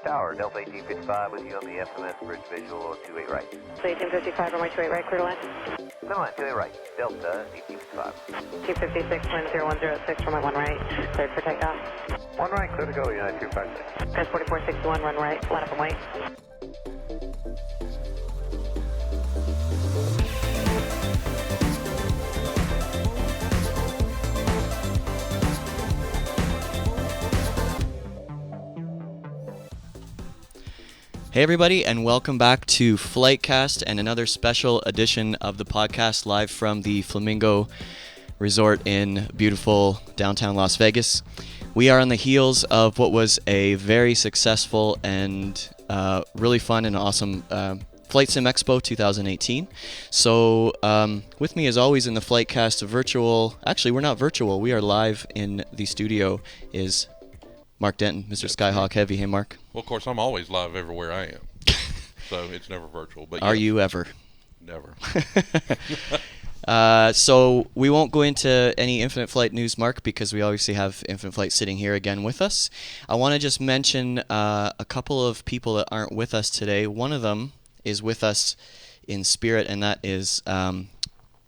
Tower, Delta 1855 with you on the FMS bridge visual or 28 right. 1855, runway 28 right, clear to land. Clear line, 28 right, Delta 1855. 256, wind 0106, runway 1 right, cleared for takeoff. 1 right, clear to go, United 256. Ghost 4461, run right, line up and wait. Hey everybody, and welcome back to FlightCast and another special edition of the podcast live from the Flamingo Resort in beautiful downtown Las Vegas. We are on the heels of what was a very successful and really fun and awesome FlightSimExpo 2018. So with me as always in the FlightCast virtual, actually we're not virtual, we are live in the studio, is Mark Denton, Mr. Skyhawk Heavy. Hey, Mark. Well, of course, I'm always live everywhere I am, so it's never virtual. But Are yes, you ever? Never. So we won't go into any Infinite Flight news, Mark, because we obviously have Infinite Flight sitting here again with us. I want to just mention a couple of people that aren't with us today. One of them is with us in spirit, and that is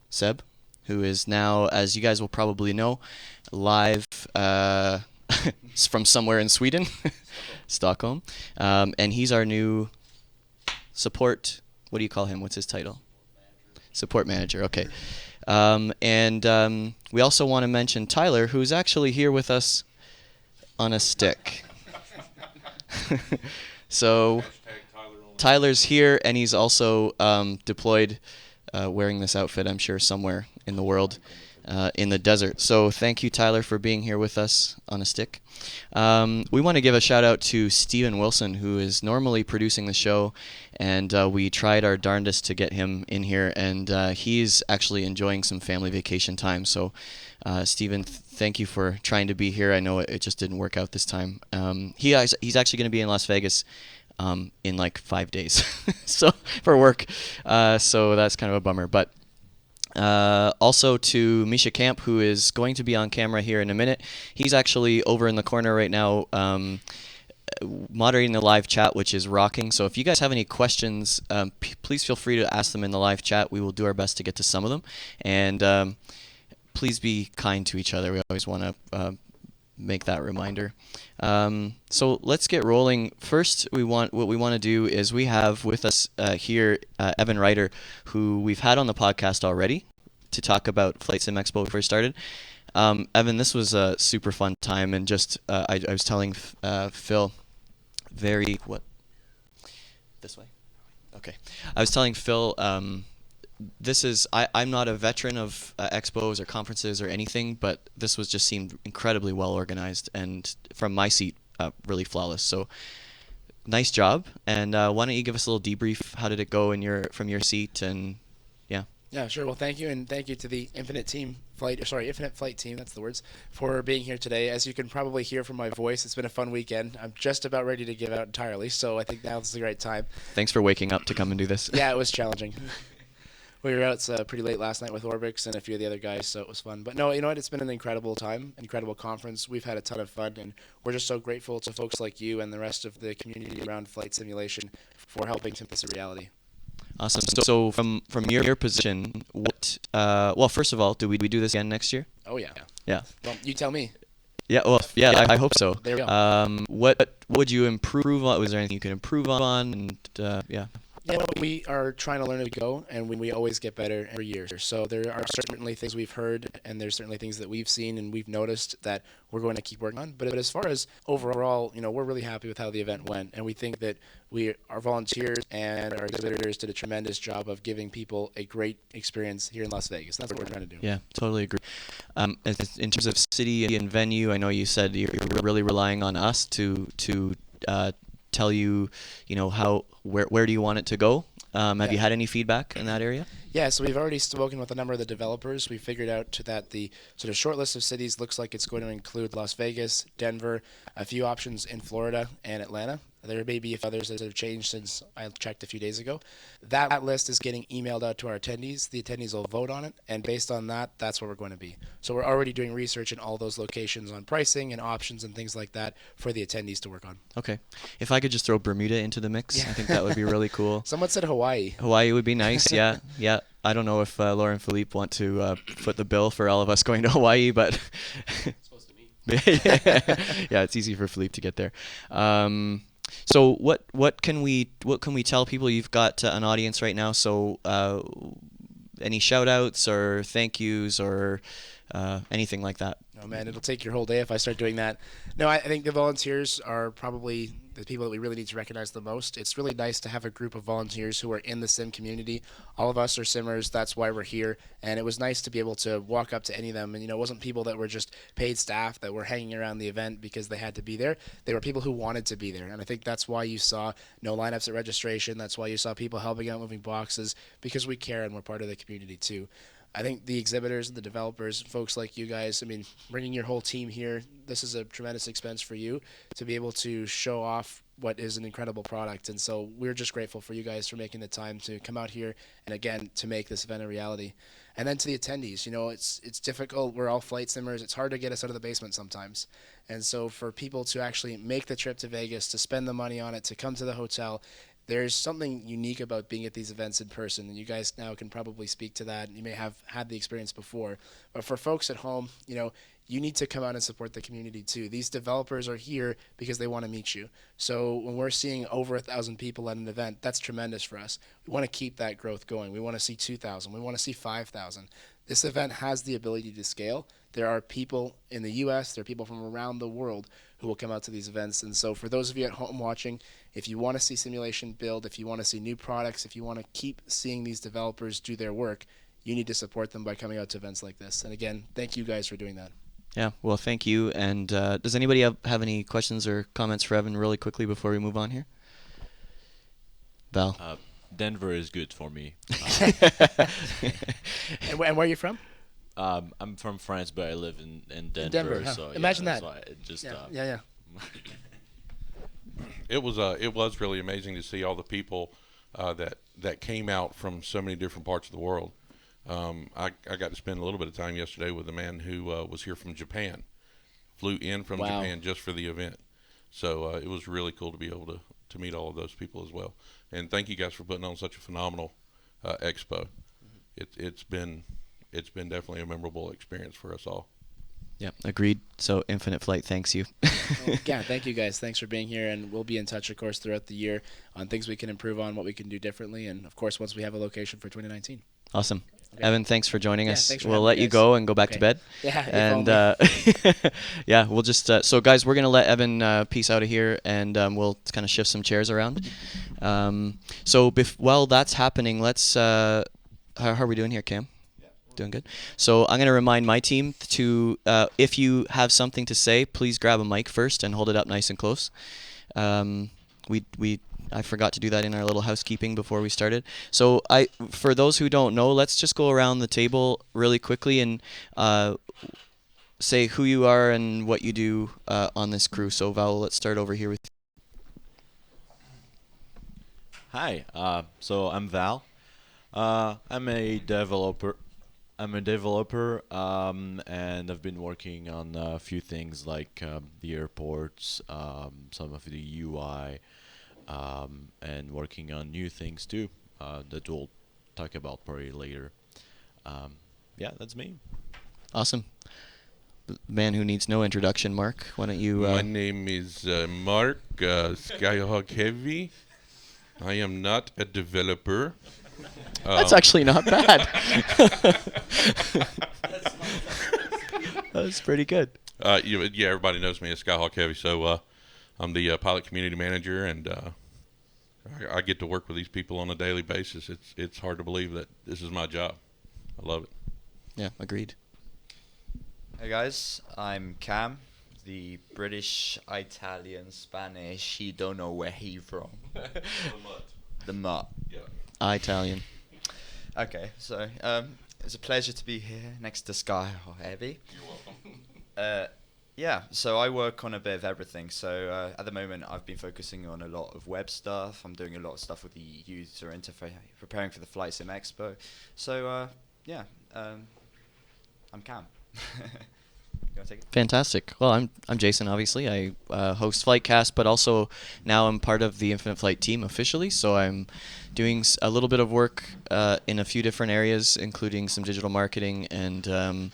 Seb, who is now, as you guys will probably know, live from somewhere in Sweden, Stockholm. And he's our new support. What do you call him? What's his title? Support manager. Okay. And we also want to mention Tyler, who's actually here with us on a stick. So Tyler's here, and he's also deployed wearing this outfit, I'm sure, somewhere in the world, in the desert. So thank you, Tyler, for being here with us on a stick. We want to give a shout out to Steven Wilson, who is normally producing the show, and we tried our darndest to get him in here, and he's actually enjoying some family vacation time. So Steven, thank you for trying to be here. I know it just didn't work out this time. He's actually going to be in Las Vegas in like 5 days so for work, so that's kind of a bummer. But also to Misha Camp, who is going to be on camera here in a minute. He's actually over in the corner right now moderating the live chat, which is rocking. So if you guys have any questions, please feel free to ask them in the live chat. We will do our best to get to some of them. And please be kind to each other. We always want to make that reminder. So let's get rolling. First, what we want to do is we have with us here Evan Ryder, who we've had on the podcast already to talk about FlightSimExpo before we started. Evan, this was a super fun time, and just I was telling Phil this way. Okay, I was telling Phil. I'm not a veteran of expos or conferences or anything, but this just seemed incredibly well organized, and from my seat, really flawless. So nice job. And why don't you give us a little debrief? How did it go from your seat? And yeah. Yeah, sure. Well, thank you, and thank you to the Infinite Flight team, that's the words, for being here today. As you can probably hear from my voice, it's been a fun weekend. I'm just about ready to give out entirely, so I think now's the right time. Thanks for waking up to come and do this. Yeah, it was challenging. We were out pretty late last night with Orbix and a few of the other guys, so it was fun. But no, you know what? It's been an incredible time, incredible conference. We've had a ton of fun, and we're just so grateful to folks like you and the rest of the community around flight simulation for helping to make this a reality. Awesome. So from your position, well, first of all, do we do this again next year? Oh, yeah. Yeah. Well, you tell me. Yeah, well, yeah, I hope so. There we go. What would you improve on? Was there anything you could improve on? And yeah. You know, we are trying to learn as we go, and we always get better every year. So there are certainly things we've heard, and there's certainly things that we've seen and we've noticed that we're going to keep working on. But as far as overall, you know, we're really happy with how the event went, and we think that our volunteers and our exhibitors did a tremendous job of giving people a great experience here in Las Vegas. That's what we're trying to do. Yeah, totally agree. In terms of city and venue, I know you said you're really relying on us to tell you, you know, where do you want it to go? Have you had any feedback in that area? Yeah, so we've already spoken with a number of the developers. We figured out that the sort of short list of cities looks like it's going to include Las Vegas, Denver, a few options in Florida and Atlanta. There may be others that have changed since I checked a few days ago. That list is getting emailed out to our attendees. The attendees will vote on it, and based on that, that's where we're going to be. So we're already doing research in all those locations on pricing and options and things like that for the attendees to work on. Okay. If I could just throw Bermuda into the mix, yeah. I think that would be really cool. Someone said Hawaii. Hawaii would be nice, yeah. Yeah. I don't know if Laura and Philippe want to foot the bill for all of us going to Hawaii, but it's supposed to be. Yeah, it's easy for Philippe to get there. So what can we tell people? You've got an audience right now, so any shout outs or thank yous or anything like that? Oh man, it'll take your whole day if I start doing that. No, I think the volunteers are probably the people that we really need to recognize the most. It's really nice to have a group of volunteers who are in the sim community. All of us are simmers. That's why we're here. And it was nice to be able to walk up to any of them. And, you know, it wasn't people that were just paid staff that were hanging around the event because they had to be there. They were people who wanted to be there. And I think that's why you saw no lineups at registration. That's why you saw people helping out moving boxes, because we care and we're part of the community too. I think the exhibitors and the developers, folks like you guys, I mean, bringing your whole team here, this is a tremendous expense for you to be able to show off what is an incredible product. And so we're just grateful for you guys for making the time to come out here and, again, to make this event a reality. And then to the attendees, it's difficult. We're all flight simmers. It's hard to get us out of the basement sometimes. And so for people to actually make the trip to Vegas, to spend the money on it, to come to the hotel, there's something unique about being at these events in person, and you guys now can probably speak to that. You may have had the experience before, but for folks at home, you need to come out and support the community too. These developers are here because they want to meet you. So when we're seeing over 1,000 people at an event, that's tremendous for us. We want to keep that growth going. We want to see 2,000. We want to see 5,000. This event has the ability to scale. There are people in the U.S., there are people from around the world who will come out to these events. And so for those of you at home watching, if you want to see simulation build, if you want to see new products, if you want to keep seeing these developers do their work, you need to support them by coming out to events like this. And again, thank you guys for doing that. Yeah, well, thank you. And does anybody have any questions or comments for Evan really quickly before we move on here? Val? Denver is good for me. And where are you from? I'm from France, but I live in Denver. Denver, huh? So Imagine that's that. why it just Yeah. It was really amazing to see all the people that came out from so many different parts of the world. I got to spend a little bit of time yesterday with a man who was here from Japan, flew in from Wow. Japan just for the event. So it was really cool to be able to meet all of those people as well. And thank you guys for putting on such a phenomenal expo. It's been definitely a memorable experience for us all. Yeah, agreed. So Infinite Flight thanks you. Yeah, thank you guys. Thanks for being here, and we'll be in touch, of course, throughout the year on things we can improve on, what we can do differently, and, of course, once we have a location for 2019. Awesome. Okay. Evan, thanks for joining us. Thanks for We'll having let me, you guys. go and go back to bed. Yeah, And yeah, we'll just so guys, we're gonna let Evan peace out of here, and we'll kind of shift some chairs around. So while that's happening, let's how are we doing here, Cam? Doing good. So I'm going to remind my team to, if you have something to say, please grab a mic first and hold it up nice and close. I forgot to do that in our little housekeeping before we started. So for those who don't know, let's just go around the table really quickly and say who you are and what you do on this crew. So Val, let's start over here with you. Hi. So I'm Val. I'm a developer. And I've been working on a few things like the airports, some of the UI, and working on new things too that we'll talk about probably later. Yeah, that's me. Awesome. Man who needs no introduction, Mark. Why don't you... My name is Mark Skyhawk Heavy. I am not a developer. That's actually not bad. That's pretty good. Yeah, everybody knows me as Skyhawk Heavy, so I'm the pilot community manager, and I get to work with these people on a daily basis. It's hard to believe that this is my job. I love it. Yeah, agreed. Hey guys, I'm Cam, the British, Italian, Spanish. He don't know where he from. The mutt. Yeah. Italian. Okay, so it's a pleasure to be here next to Sky Heavy. You're welcome. Yeah, so I work on a bit of everything. So at the moment, I've been focusing on a lot of web stuff. I'm doing a lot of stuff with the user interface, preparing for the FlightSimExpo. So yeah, I'm Cam. You want to take it? Fantastic. Well, I'm Jason, obviously. I host FlightCast, but also now I'm part of the Infinite Flight team officially. So I'm doing a little bit of work in a few different areas, including some digital marketing and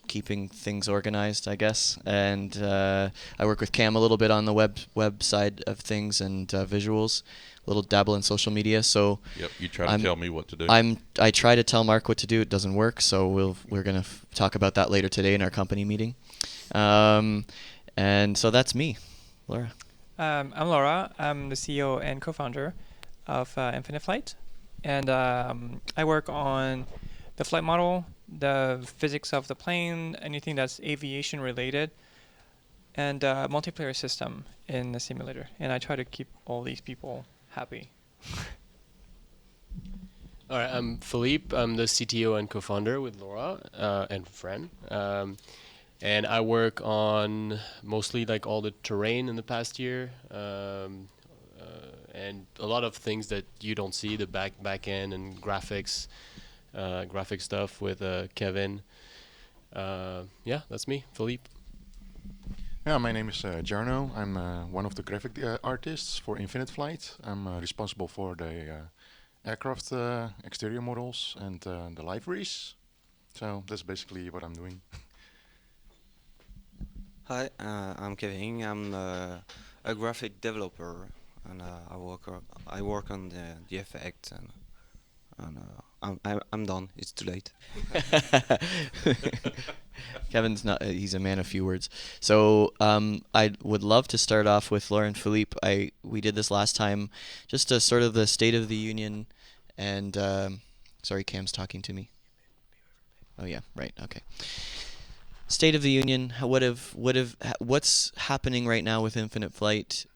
keeping things organized, I guess. And I work with Cam a little bit on the web side of things and visuals, a little dabble in social media. So Yep, you try to tell me what to do. I try to tell Mark what to do. It doesn't work. So we're gonna talk about that later today in our company meeting. And so that's me, Laura. I'm Laura. I'm the CEO and co-founder of Infinite Flight, and I work on the flight model, the physics of the plane, anything that's aviation related, and multiplayer system in the simulator. And I try to keep all these people happy. All right, I'm Philippe. I'm the CTO and co-founder with Laura and friend. And I work on mostly like all the terrain in the past year, and a lot of things that you don't see, the back end and graphics, graphic stuff with Kevin. Yeah, that's me, Philippe. Yeah, my name is Jarno. I'm one of the graphic artists for Infinite Flight. I'm responsible for the aircraft exterior models and the liveries. So that's basically what I'm doing. Hi, I'm Kevin. I'm a graphic developer, and I work on the effect, and I'm done. It's too late. Kevin's not. He's a man of few words. So I would love to start off with Laura and Philippe. We did this last time, just a sort of the State of the Union, and sorry, Cam's talking to me. Oh yeah, right. Okay. State of the Union. What's happening right now with Infinite Flight?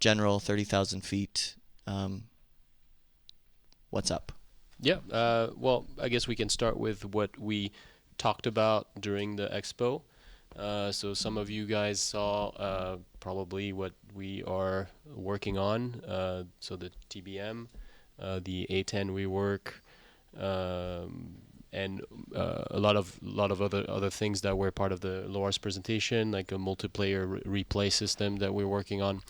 General 30,000 feet. What's up? Yeah. Well, I guess we can start with what we talked about during the expo. So some of you guys saw probably what we are working on. So the TBM, the A10 rework, and a lot of other things that were part of the Laura's presentation, like a multiplayer replay system that we're working on.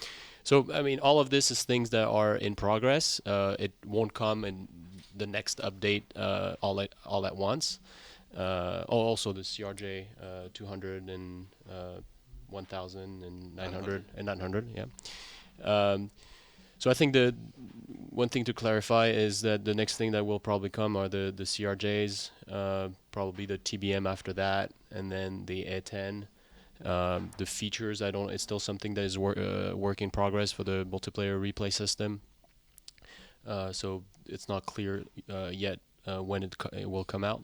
So I mean, all of this is things that are in progress. It won't come in the next update all at once. Also the CRJ 200 and 1000 and 900 and 900. Yeah. So I think the one thing to clarify is that the next thing that will probably come are the CRJs, probably the TBM after that, and then the A10. The features, it's still something that is work in progress for the multiplayer replay system. So it's not clear yet when it will come out.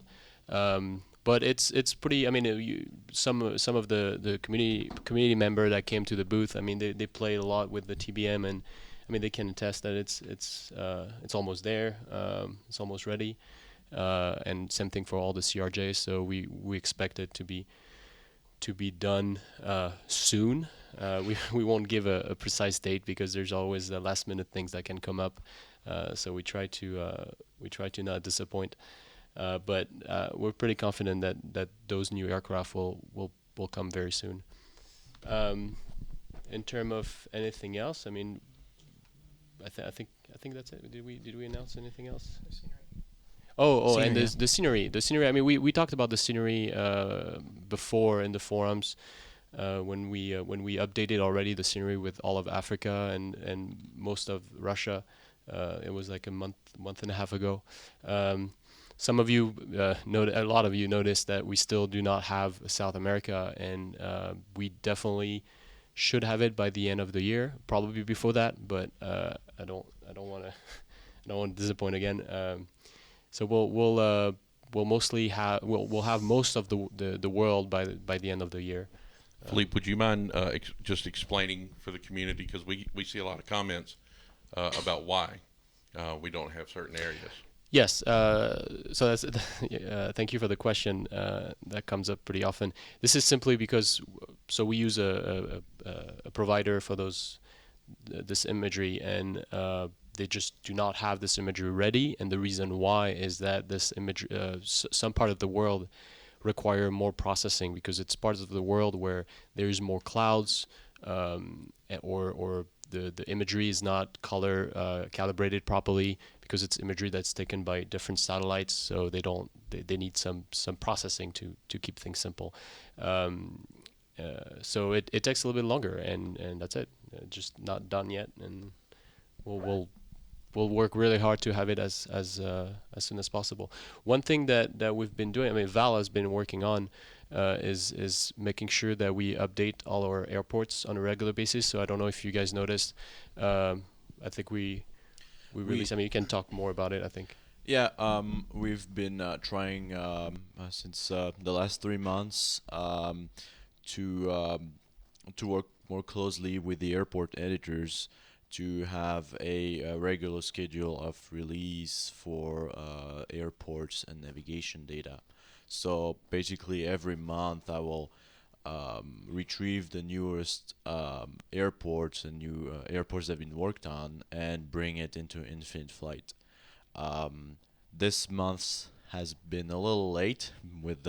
But it's pretty. I mean, some of the community member that came to the booth. I mean, they played a lot with the TBM, and I mean they can attest that it's almost there. It's almost ready. And same thing for all the CRJs. So we expect it to be done soon. We won't give a precise date because there's always the last minute things that can come up. So we try to not disappoint. But we're pretty confident that those new aircraft will come very soon. In terms of anything else, I mean, I think that's it. Did we announce anything else? Scenery, And the scenery. The scenery. I mean, we talked about the scenery before in the forums when we updated already the scenery with all of Africa and most of Russia. It was like a month and a half ago. Some of you a lot of you noticed that we still do not have South America, and we definitely should have it by the end of the year, probably before that. But I don't want to disappoint again. So we'll mostly have we'll have most of the world by the end of the year. Philippe, would you mind just explaining for the community, because we see a lot of comments about why we don't have certain areas. Yes. So that's thank you for the question. That comes up pretty often. This is simply because we use a provider for this imagery, and they just do not have this imagery ready. And the reason why is that this image, some part of the world require more processing because it's parts of the world where there is more clouds, or the imagery is not color calibrated properly because it's imagery that's taken by different satellites, so they need some processing to keep things simple. So it takes a little bit longer, and that's it. Just not done yet, and we'll work really hard to have it as soon as possible. One thing that we've been doing, I mean, Val has been working on, is making sure that we update all our airports on a regular basis. So I don't know if you guys noticed. I think we released. I mean, you can talk more about it, I think. Yeah, we've been trying since the last 3 months to work more closely with the airport editors to have a regular schedule of release for airports and navigation data. So basically every month I will retrieve the newest airports and new airports that have been worked on and bring it into Infinite Flight. This month has been a little late with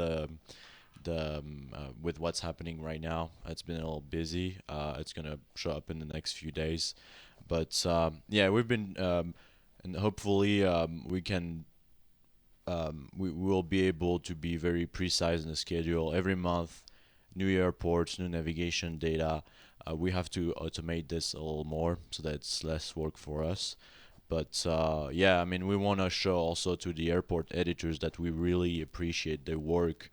with what's happening right now. It's been a little busy. It's gonna show up in the next few days, but yeah, we've been and hopefully we can we will be able to be very precise in the schedule every month. New airports, new navigation data. We have to automate this a little more so that it's less work for us. But yeah, I mean, we want to show also to the airport editors that we really appreciate their work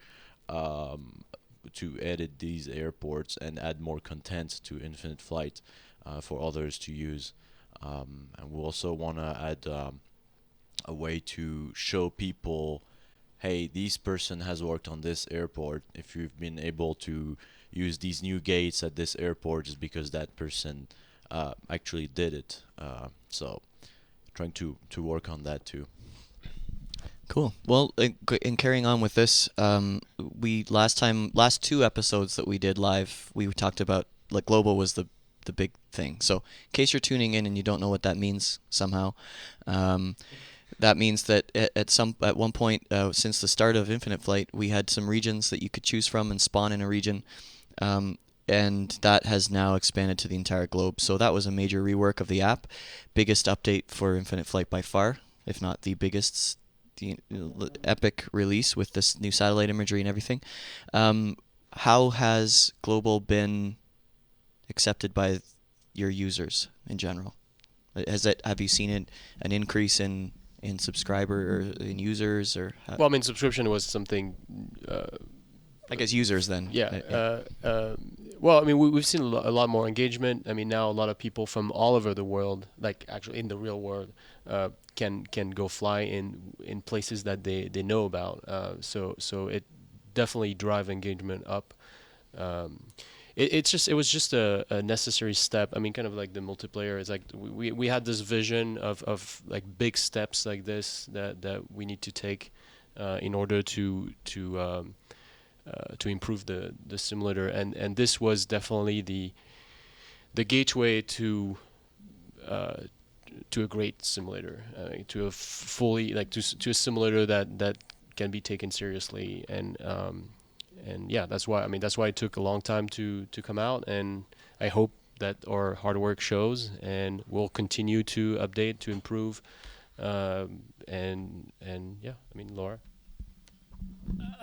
to edit these airports and add more content to Infinite Flight for others to use. And we also want to add a way to show people, hey, this person has worked on this airport. If you've been able to use these new gates at this airport, it's because that person actually did it. So trying to work on that too. Cool. Well, in carrying on with this, last two episodes that we did live, we talked about, like, global was the big thing. So in case you're tuning in and you don't know what that means somehow, that means that at one point since the start of Infinite Flight, we had some regions that you could choose from and spawn in a region, and that has now expanded to the entire globe. So that was a major rework of the app, biggest update for Infinite Flight by far, if not the biggest, the epic release with this new satellite imagery and everything. How has global been accepted by your users in general? Have you seen an increase in subscriber or in users, or well, I mean, subscription was something. I guess users then. Yeah. Well, I mean, we've seen a lot more engagement. I mean, now a lot of people from all over the world, like actually in the real world, can go fly in places that they know about. So it definitely drive engagement up. It was just a necessary step. I mean, kind of like the multiplayer. It's like we had this vision of like big steps like this that we need to take in order to improve the simulator, and this was definitely the gateway to a great simulator, to a fully to a simulator that can be taken seriously, and yeah, that's why it took a long time to come out, and I hope that our hard work shows, and we'll continue to update, to improve, and yeah, I mean, Laura.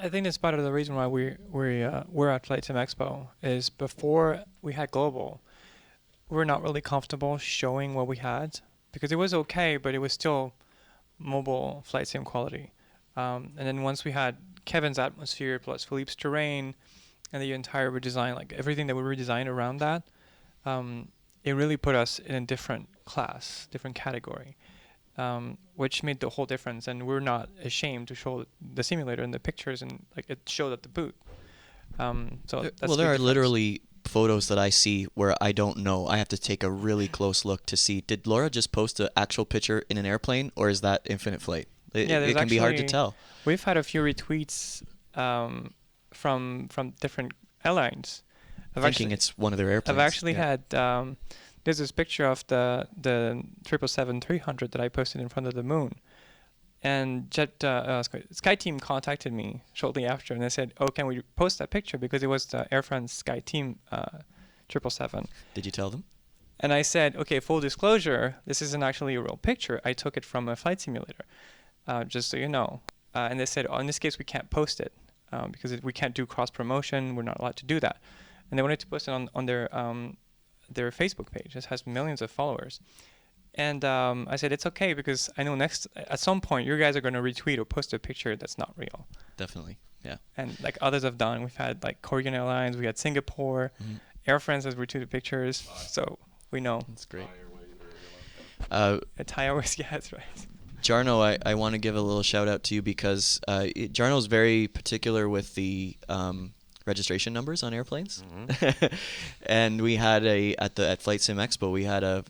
I think that's part of the reason why we're at FlightSimExpo is before we had global, we were not really comfortable showing what we had because it was okay, but it was still mobile flight sim quality. And then once we had Kevin's atmosphere plus Philippe's terrain and the entire redesign, like everything that we redesigned around that, it really put us in a different class, different category. Which made the whole difference, and we're not ashamed to show the simulator and the pictures, and like it showed at the booth. So that's there are literally photos that I see where I don't know. I have to take a really close look to see, did Laura just post an actual picture in an airplane, or is that Infinite Flight? It can be hard to tell. We've had a few retweets from different airlines. It's one of their airplanes. I've actually had. There's this picture of the 777-300 that I posted in front of the moon, and Sky Team contacted me shortly after, and they said, "Oh, can we post that picture because it was the Air France Sky Team 777." Did you tell them? And I said, "Okay, full disclosure, this isn't actually a real picture. I took it from a flight simulator, just so you know." And they said, "Oh, in this case, we can't post it because we can't do cross promotion. We're not allowed to do that." And they wanted to post it on their Facebook page. It has millions of followers, and I said it's okay because I know at some point you guys are going to retweet or post a picture that's not real. Definitely, yeah. And like others have done, we've had like Korean Airlines, we had Singapore, Air France has retweeted pictures, so we know. That's great. Thai Airways, yeah, that's right. Jarno, I want to give a little shout out to you because Jarno's very particular with the registration numbers on airplanes. And we had at FlightSimExpo we had a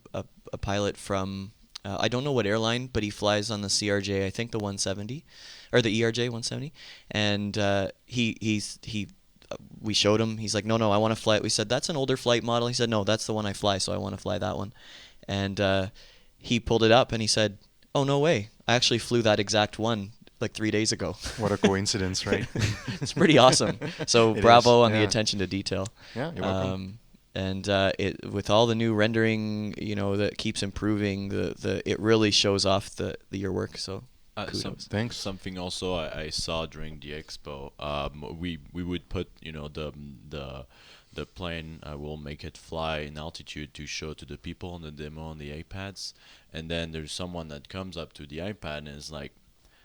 pilot from I don't know what airline, but he flies on the CRJ, I think the 170 or the ERJ 170, and he we showed him. He's like, no, I want to fly it. We said, that's an older flight model. He said, no, that's the one I fly, so I want to fly that one. And he pulled it up and he said, oh, no way. I actually flew that exact one like 3 days ago. What a coincidence, right? It's pretty awesome. So It bravo is, on the yeah. attention to detail. Yeah, you're welcome. And it with all the new rendering, that keeps improving, it really shows off your work. So kudos. Thanks. Something also I saw during the expo. We would put the plane. Will make it fly in altitude to show to the people on the demo on the iPads, and then there's someone that comes up to the iPad and is like,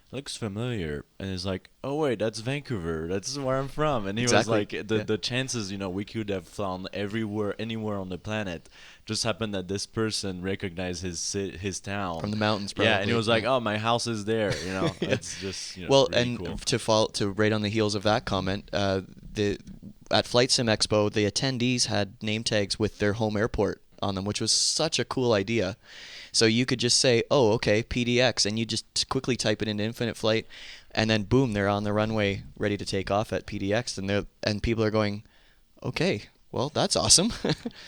looks familiar, and is like, oh wait, that's Vancouver, that's where I'm from. And he Exactly. was like, the chances, we could have flown anywhere on the planet, just happened that this person recognized his town From the mountains, probably. Yeah, and he was like, Yeah. oh, my house is there. It's just well, really and cool. to right on the heels of that comment, at FlightSimExpo, the attendees had name tags with their home airport on them, which was such a cool idea. So you could just say, oh, okay, PDX, and you just quickly type it into Infinite Flight, and then boom, they're on the runway ready to take off at PDX, and people are going, okay, well, that's awesome.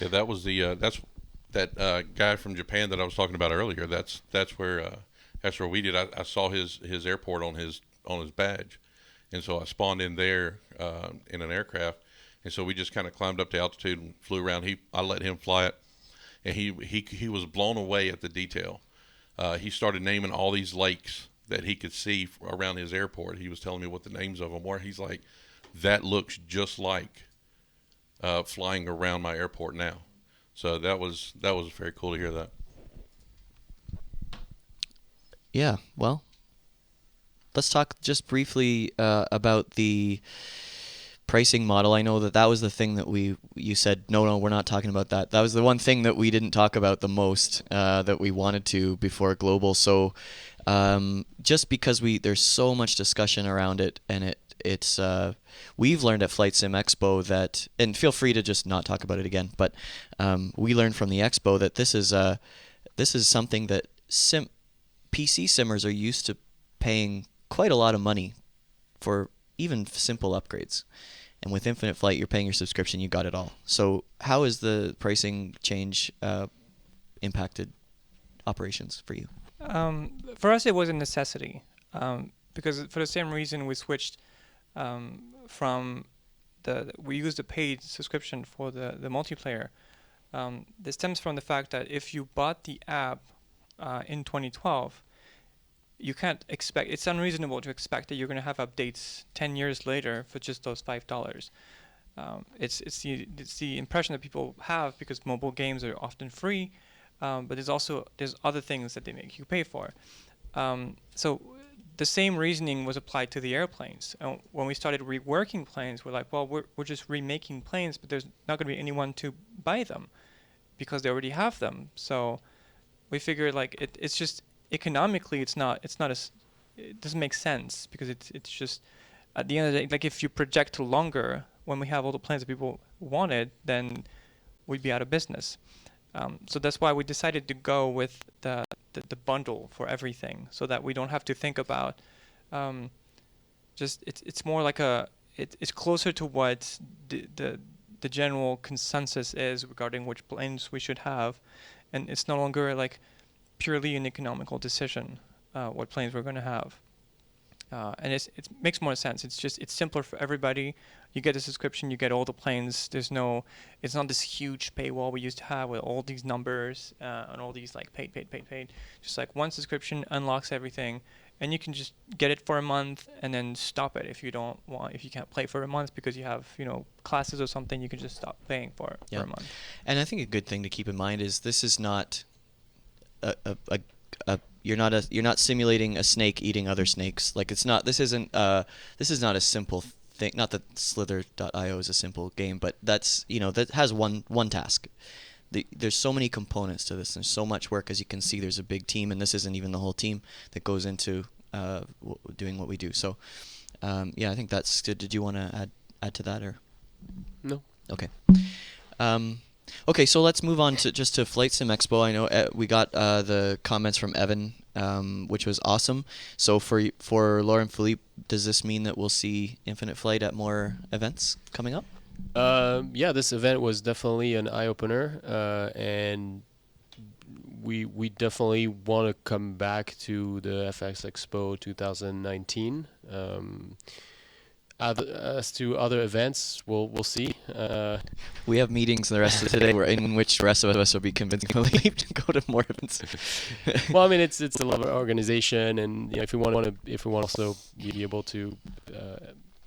Yeah, that was that guy from Japan that I was talking about earlier. That's where we did. I saw his airport on his badge, and so I spawned in there in an aircraft, and so we just kind of climbed up to altitude and flew around. I let him fly it, and he was blown away at the detail. He started naming all these lakes that he could see around his airport. He was telling me what the names of them were. He's like, that looks just like flying around my airport now. So that was very cool to hear that. Yeah, well, let's talk just briefly about the pricing model. I know that was the thing that you said, no, we're not talking about that. That was the one thing that we didn't talk about the most that we wanted to before Global. So just because there's so much discussion around it, and it's we've learned at FlightSimExpo that, and feel free to just not talk about it again, but we learned from the expo that this is something that PC simmers are used to paying quite a lot of money for even simple upgrades. And with Infinite Flight, you're paying your subscription, you got it all. So how has the pricing change impacted operations for you? For us, it was a necessity because for the same reason we switched from we used a paid subscription for the multiplayer. This stems from the fact that if you bought the app in 2012, you can't expect, it's unreasonable to expect that you're going to have updates 10 years later for just those $5. It's the impression that people have because mobile games are often free, but there's other things that they make you pay for. So the same reasoning was applied to the airplanes. And when we started reworking planes, we're like, well, we're just remaking planes, but there's not going to be anyone to buy them because they already have them. So we figured like it's just economically it doesn't make sense because it's just at the end of the day, like if you project longer when we have all the planes that people wanted, then we'd be out of business. So that's why we decided to go with the bundle for everything, so that we don't have to think about it's more like it's closer to what the general consensus is regarding which planes we should have, and it's no longer like purely an economical decision what planes we're going to have. And it makes more sense. It's simpler for everybody. You get a subscription, you get all the planes. It's not this huge paywall we used to have with all these numbers and all these like paid. Just like one subscription unlocks everything, and you can just get it for a month and then stop it if you can't play for a month because you have classes or something. You can just stop paying for it for a month. And I think a good thing to keep in mind is this is not you're not simulating a snake eating other snakes. Like this is not a simple thing. Not that Slither.io is a simple game, but that's that has one task. There's so many components to this. There's so much work, as you can see. There's a big team, and this isn't even the whole team that goes into doing what we do. So I think that's good. Did you want to add to that or? No. Okay. Okay, so let's move on to FlightSimExpo. I know we got the comments from Evan, which was awesome. So for Laura and Philippe, does this mean that we'll see Infinite Flight at more events coming up? Yeah, this event was definitely an eye opener, and we definitely want to come back to the FlightSimExpo 2019. As to other events, we'll see. We have meetings the rest of today in which the rest of us will be convincing to leave to go to more events. Well, I mean, it's a lot of organization, and if we want to also be able to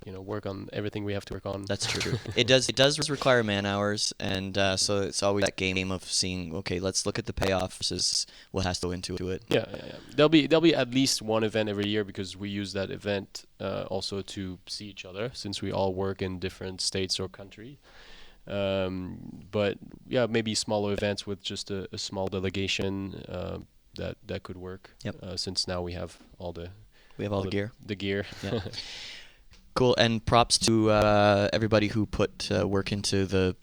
work on everything we have to work on. That's true. It does require man hours, and so it's always that game of seeing, okay, let's look at the payoff versus what has to go into it. Yeah. There'll be at least one event every year because we use that event also to see each other since we all work in different states or country. But yeah, maybe smaller events with just a small delegation that could work. Yep. Since now we have all the gear. The gear. Yeah. Cool, and props to everybody who put work into the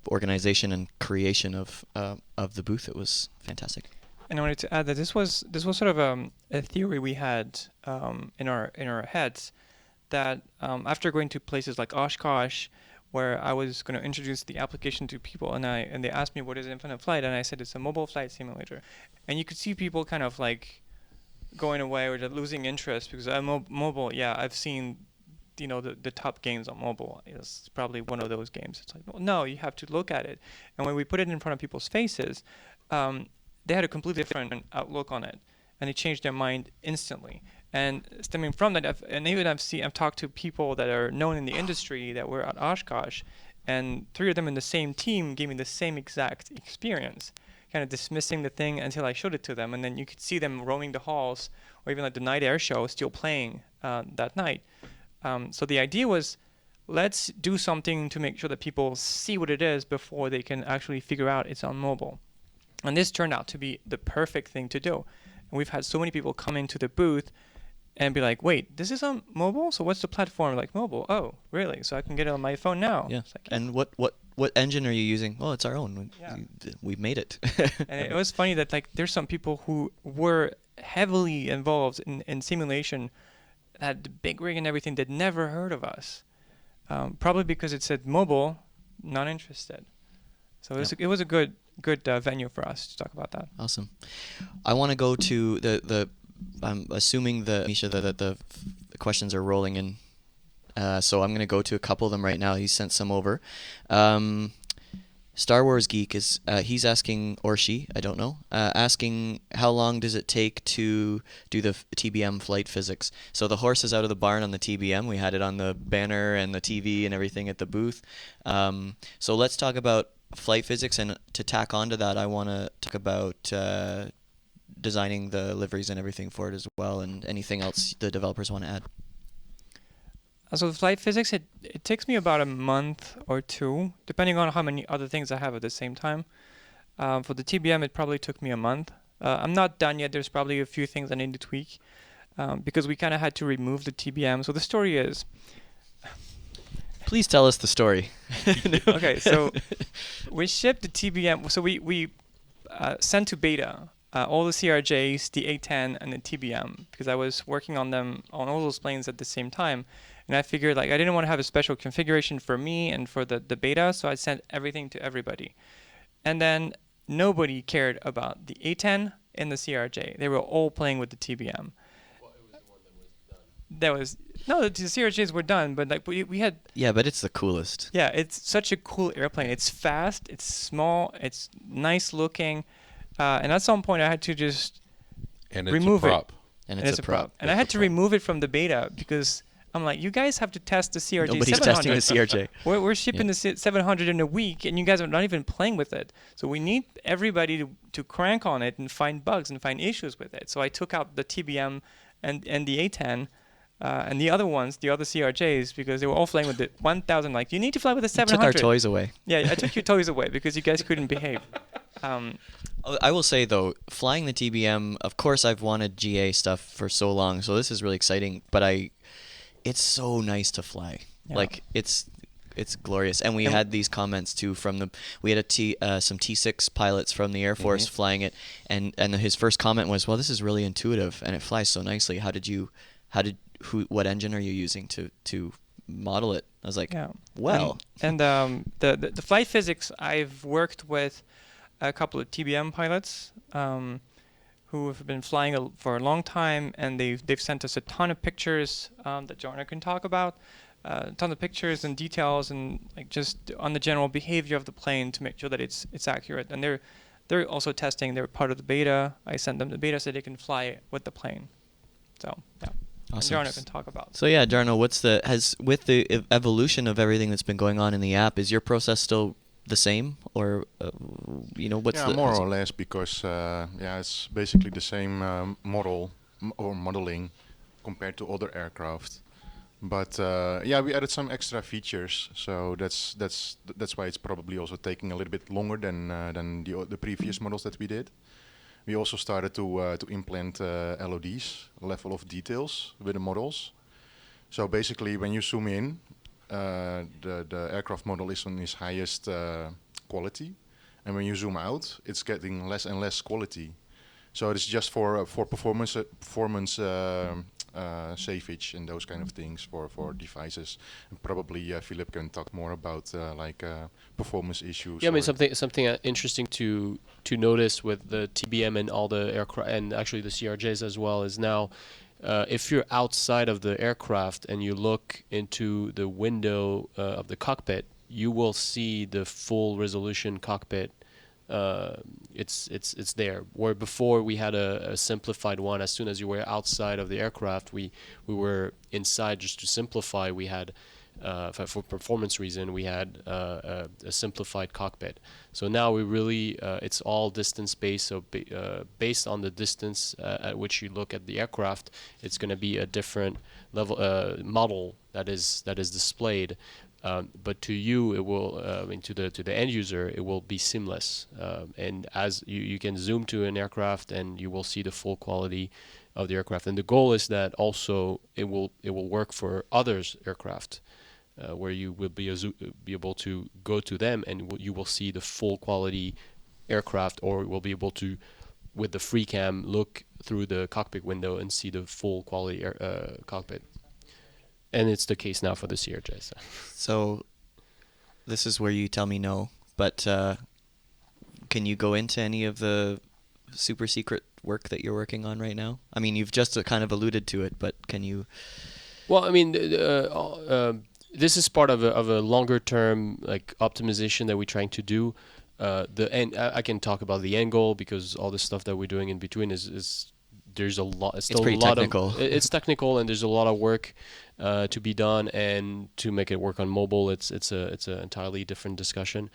organization and creation of the booth. It was fantastic. And I wanted to add that this was sort of a theory we had in our heads that after going to places like Oshkosh, where I was going to introduce the application to people, and they asked me what is Infinite Flight, and I said it's a mobile flight simulator, and you could see people kind of like going away or losing interest because mobile. Yeah, I've seen the top games on mobile. It's probably one of those games. It's like, well, no, you have to look at it. And when we put it in front of people's faces, they had a completely different outlook on it, and it changed their mind instantly. And stemming from that, I've talked to people that are known in the industry that were at Oshkosh, and 3 of them in the same team gave me the same exact experience, kind of dismissing the thing until I showed it to them, and then you could see them roaming the halls, or even like the night air show, still playing that night. So the idea was, let's do something to make sure that people see what it is before they can actually figure out it's on mobile. And this turned out to be the perfect thing to do. And we've had so many people come into the booth and be like, wait, this is on mobile? So what's the platform? Like, mobile? Oh, really? So I can get it on my phone now. Yeah. Like, yeah. And what engine are you using? Well, it's our own. Yeah. We've made it. And it was funny that there's some people who were heavily involved in simulation, had the big rig and everything, that never heard of us, probably because it said mobile, not interested. So it was a good venue for us to talk about that. Awesome. I want to go to the I'm assuming Misha that the questions are rolling in, so I'm going to go to a couple of them right now. He sent some over. Star Wars Geek is he's asking, or she, I don't know, asking how long does it take to do the TBM flight physics. So the horse is out of the barn on the TBM. We had it on the banner and the TV and everything at the booth. So let's talk about flight physics, and to tack onto that, I want to talk about designing the liveries and everything for it as well, and anything else the developers want to add. So the flight physics, it takes me about a month or 2, depending on how many other things I have at the same time. For the TBM, it probably took me a month. I'm not done yet. There's probably a few things I need to tweak because we kind of had to remove the TBM. So the story is... Please tell us the story. Okay, so we shipped the TBM. So we sent to beta all the CRJs, the A10, and the TBM, because I was working on them on all those planes at the same time. And I figured I didn't want to have a special configuration for me and for the beta, so I sent everything to everybody. And then nobody cared about the A10 and the CRJ. They were all playing with the TBM. Well, it was the one that was done. The CRJs were done, but we had... Yeah, but it's the coolest. Yeah, it's such a cool airplane. It's fast, it's small, it's nice looking. And at some point I had to just remove it. And it's a prop. And I had to remove it from the beta because... I'm like, you guys have to test the CRJ 700. Nobody's testing the CRJ. We're shipping the 700 in a week, and you guys are not even playing with it. So we need everybody to crank on it and find bugs and find issues with it. So I took out the TBM and the A10 and the other ones, the other CRJs, because they were all flying with the 1000. Like, you need to fly with the 700. You took our toys away. Yeah, I took your toys away because you guys couldn't behave. I will say, though, flying the TBM, of course I've wanted GA stuff for so long, so this is really exciting, but it's so nice to fly. Yeah. Like, it's glorious. And we had these comments too we had some T6 pilots from the Air Force flying it, and his first comment was, well, this is really intuitive and it flies so nicely. what engine are you using to model it? I was like, Yeah. well. And the flight physics, I've worked with a couple of TBM pilots who have been flying for a long time, and they've sent us a ton of pictures that Jonah can talk about, a ton of pictures and details, and like just on the general behavior of the plane to make sure that it's accurate. And they're also testing. They're part of the beta. I sent them the beta so they can fly with the plane. So yeah. Awesome. And Jarno can talk about. So yeah, Jarno, with the evolution of everything that's been going on in the app, is your process still the same, or what's the more or less, because it's basically the same model or modeling compared to other aircraft. But we added some extra features, so that's why it's probably also taking a little bit longer than the previous models that we did. We also started to implement LODs, level of details, with the models. So basically, when you zoom in, the aircraft model is on its highest quality, and when you zoom out, it's getting less and less quality. So it's just for performance savage and those kind of things for devices. And probably Philip can talk more about performance issues. Yeah, I mean something interesting to notice with the TBM and all the aircraft, and actually the CRJs as well, is now if you're outside of the aircraft and you look into the window of the cockpit, you will see the full resolution cockpit. It's there. Where before we had a simplified one. As soon as you were outside of the aircraft, we were inside. Just to simplify, we had for performance reason we had a simplified cockpit. So now we really it's all distance based. So based on the distance at which you look at the aircraft, it's going to be a different level model that is displayed. But to you, it will, to the end user, it will be seamless. And as you can zoom to an aircraft, and you will see the full quality of the aircraft. And the goal is that also it will work for others' aircraft, where you will be able to go to them, and you will see the full quality aircraft, or will be able to, with the free cam, look through the cockpit window and see the full quality cockpit. And it's the case now for the CRJ. So this is where you tell me no, but can you go into any of the super secret work that you're working on right now? I mean, you've just kind of alluded to it, but can you? Well, I mean, this is part of a longer term optimization that we're trying to do. I can talk about the end goal, because all the stuff that we're doing in between is there's a lot. It's still pretty a lot technical. It's technical, and there's a lot of work to be done, and to make it work on mobile, it's an entirely different discussion.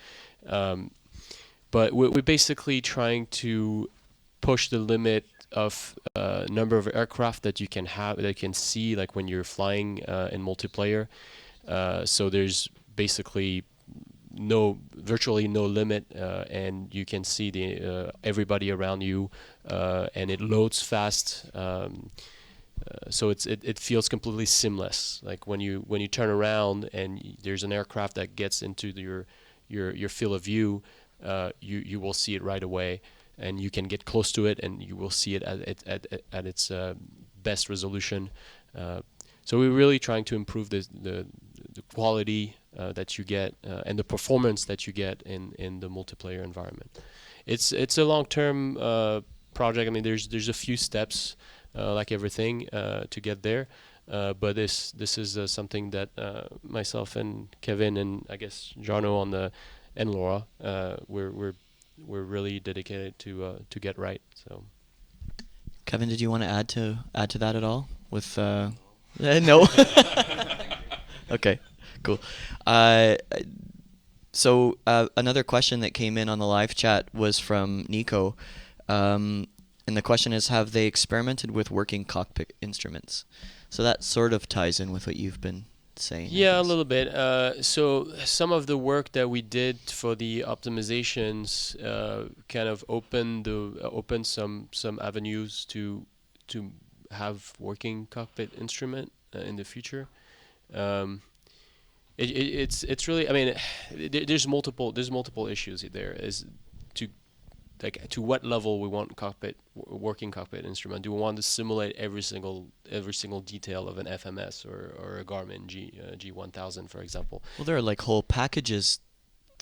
But we're basically trying to push the limit of number of aircraft that you can have, that you can see, like when you're flying in multiplayer. So there's basically virtually no limit, and you can see the everybody around you, and it loads fast. So it feels completely seamless. Like when you turn around and there's an aircraft that gets into your field of view, you will see it right away, and you can get close to it, and you will see it at its best resolution. So we're really trying to improve the quality that you get, and the performance that you get in the multiplayer environment. It's a long-term project. I mean, there's a few steps, like everything, to get there. But this is something that myself and Kevin, and I guess Jarno and Laura, we're really dedicated to get right. So, Kevin, did you want to add to that at all? With no. Okay, cool. So another question that came in on the live chat was from Nico, and the question is, have they experimented with working cockpit instruments? So that sort of ties in with what you've been saying. Yeah, a little bit. So some of the work that we did for the optimizations kind of opened some avenues to have working cockpit instrument in the future. It's really, I mean, there's multiple issues there. like to what level we want working cockpit instrument. Do we want to simulate every single detail of an FMS or a Garmin G1000, for example? Well, there are like whole packages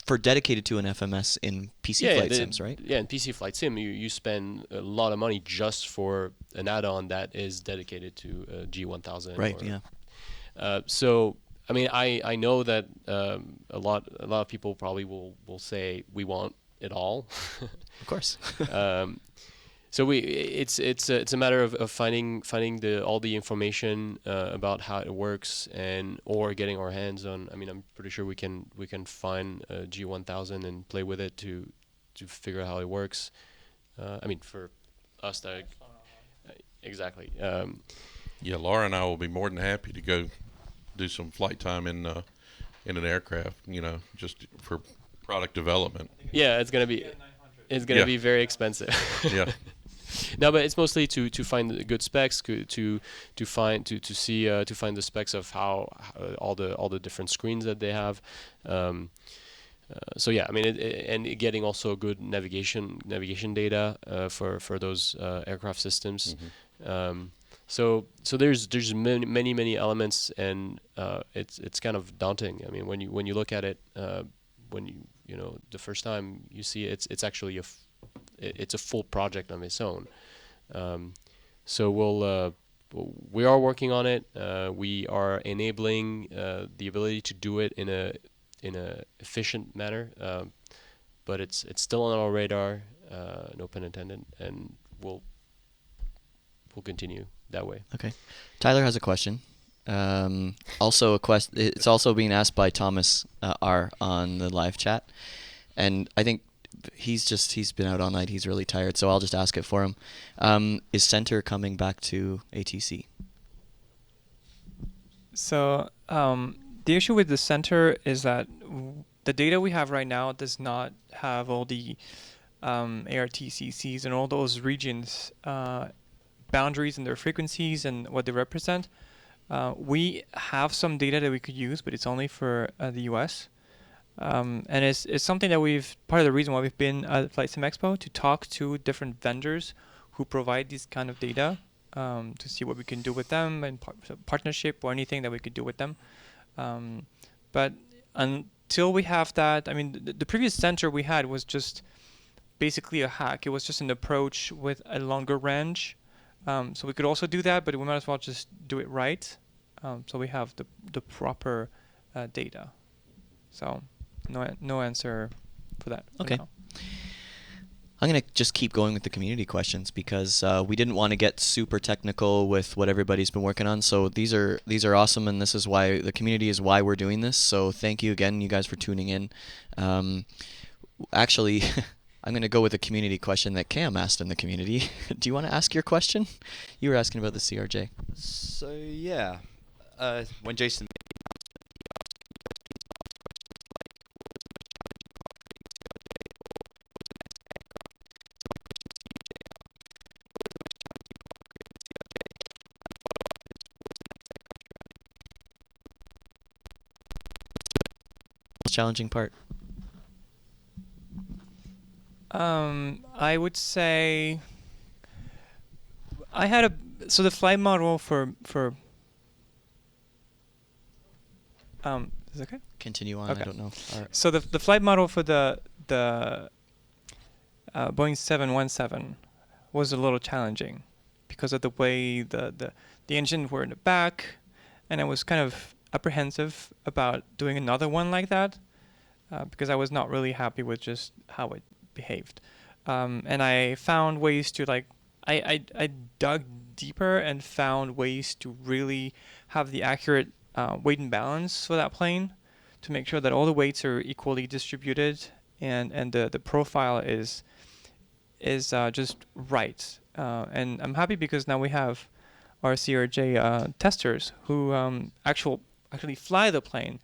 for dedicated to an FMS in PC flight sims, right? Yeah, in PC flight sim, you spend a lot of money just for an add-on that is dedicated to a G1000. Right. Yeah. So I mean, I know that a lot of people probably will say we want it all. Of course. So it's a matter of finding all the information about how it works or getting our hands on. I mean, I'm pretty sure we can find a G1000 and play with it to figure out how it works. I mean, for us, that exactly. Yeah, Laura and I will be more than happy to go do some flight time in an aircraft. Just for product development. Yeah, it's gonna be very expensive. Yeah. No, but it's mostly to find the good specs, to find the specs of how all the different screens that they have. So yeah, I mean, and getting also good navigation data for those aircraft systems. Mm-hmm. So there's many elements, and it's kind of daunting. I mean, when you look at it, the first time you see it, it's actually it's a full project on its own. So we are working on it. We are enabling the ability to do it in a efficient manner, but it's still on our radar, no pun intended, and we'll continue that way. Okay. Tyler has a question. Also it's also being asked by Thomas R on the live chat, and I think he's been out all night. He's really tired, so I'll just ask it for him. Is Center coming back to ATC? So the issue with the Center is that the data we have right now does not have all the ARTCCs and all those regions boundaries and their frequencies and what they represent. We have some data that we could use, but it's only for the US. And it's something that part of the reason why we've been at FlightSimExpo, to talk to different vendors who provide these kind of data, to see what we can do with them and partnership or anything that we could do with them. But until we have that, I mean, the previous Center we had was just basically a hack. It was just an approach with a longer range. So we could also do that, but we might as well just do it right. So we have the proper data. So no answer for that. Okay. For now. I'm going to just keep going with the community questions because we didn't want to get super technical with what everybody's been working on. So these are awesome, and this is why the community is why we're doing this. So thank you again, you guys, for tuning in. Actually, I'm going to go with a community question that Cam asked in the community. Do you want to ask your question? You were asking about the CRJ. So yeah, when Jason made the announcement, he asked, can you guys please answer questions like, what was the most challenging part of creating the CRJ, or what was the next aircraft? So my question to you, JR, what was the most challenging part of creating the CRJ? And the follow-up is, what was the next aircraft you're adding? Most challenging part? I would say I had so the flight model for is it okay? Continue on. Okay. I don't know. All right. So the flight model for the Boeing 717 was a little challenging because of the way the engines were in the back, and I was kind of apprehensive about doing another one like that because I was not really happy with just how it behaved. And I found ways to I dug deeper and found ways to really have the accurate weight and balance for that plane to make sure that all the weights are equally distributed and the profile is just right. And I'm happy because now we have our CRJ testers who actually fly the plane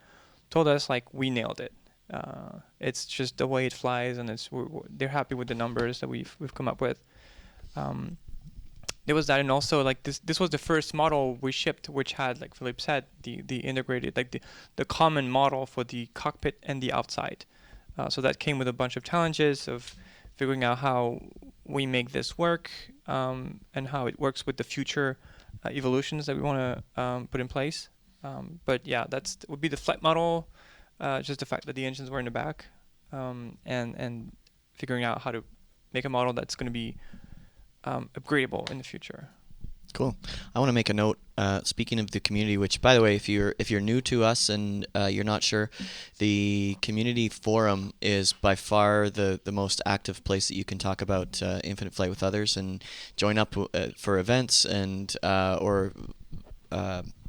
told us we nailed it. It's just the way it flies, and they're happy with the numbers that we've come up with. There was that, and also this was the first model we shipped, which had, like Philippe said, the integrated, the common model for the cockpit and the outside. So that came with a bunch of challenges of figuring out how we make this work, and how it works with the future evolutions that we want to put in place. But yeah, that would be the flight model, just the fact that the engines were in the back, and figuring out how to make a model that's going to be upgradable in the future. Cool. I want to make a note. Speaking of the community, which, by the way, if you're new to us and you're not sure, the community forum is by far the most active place that you can talk about infinite flight with others and join up for events and or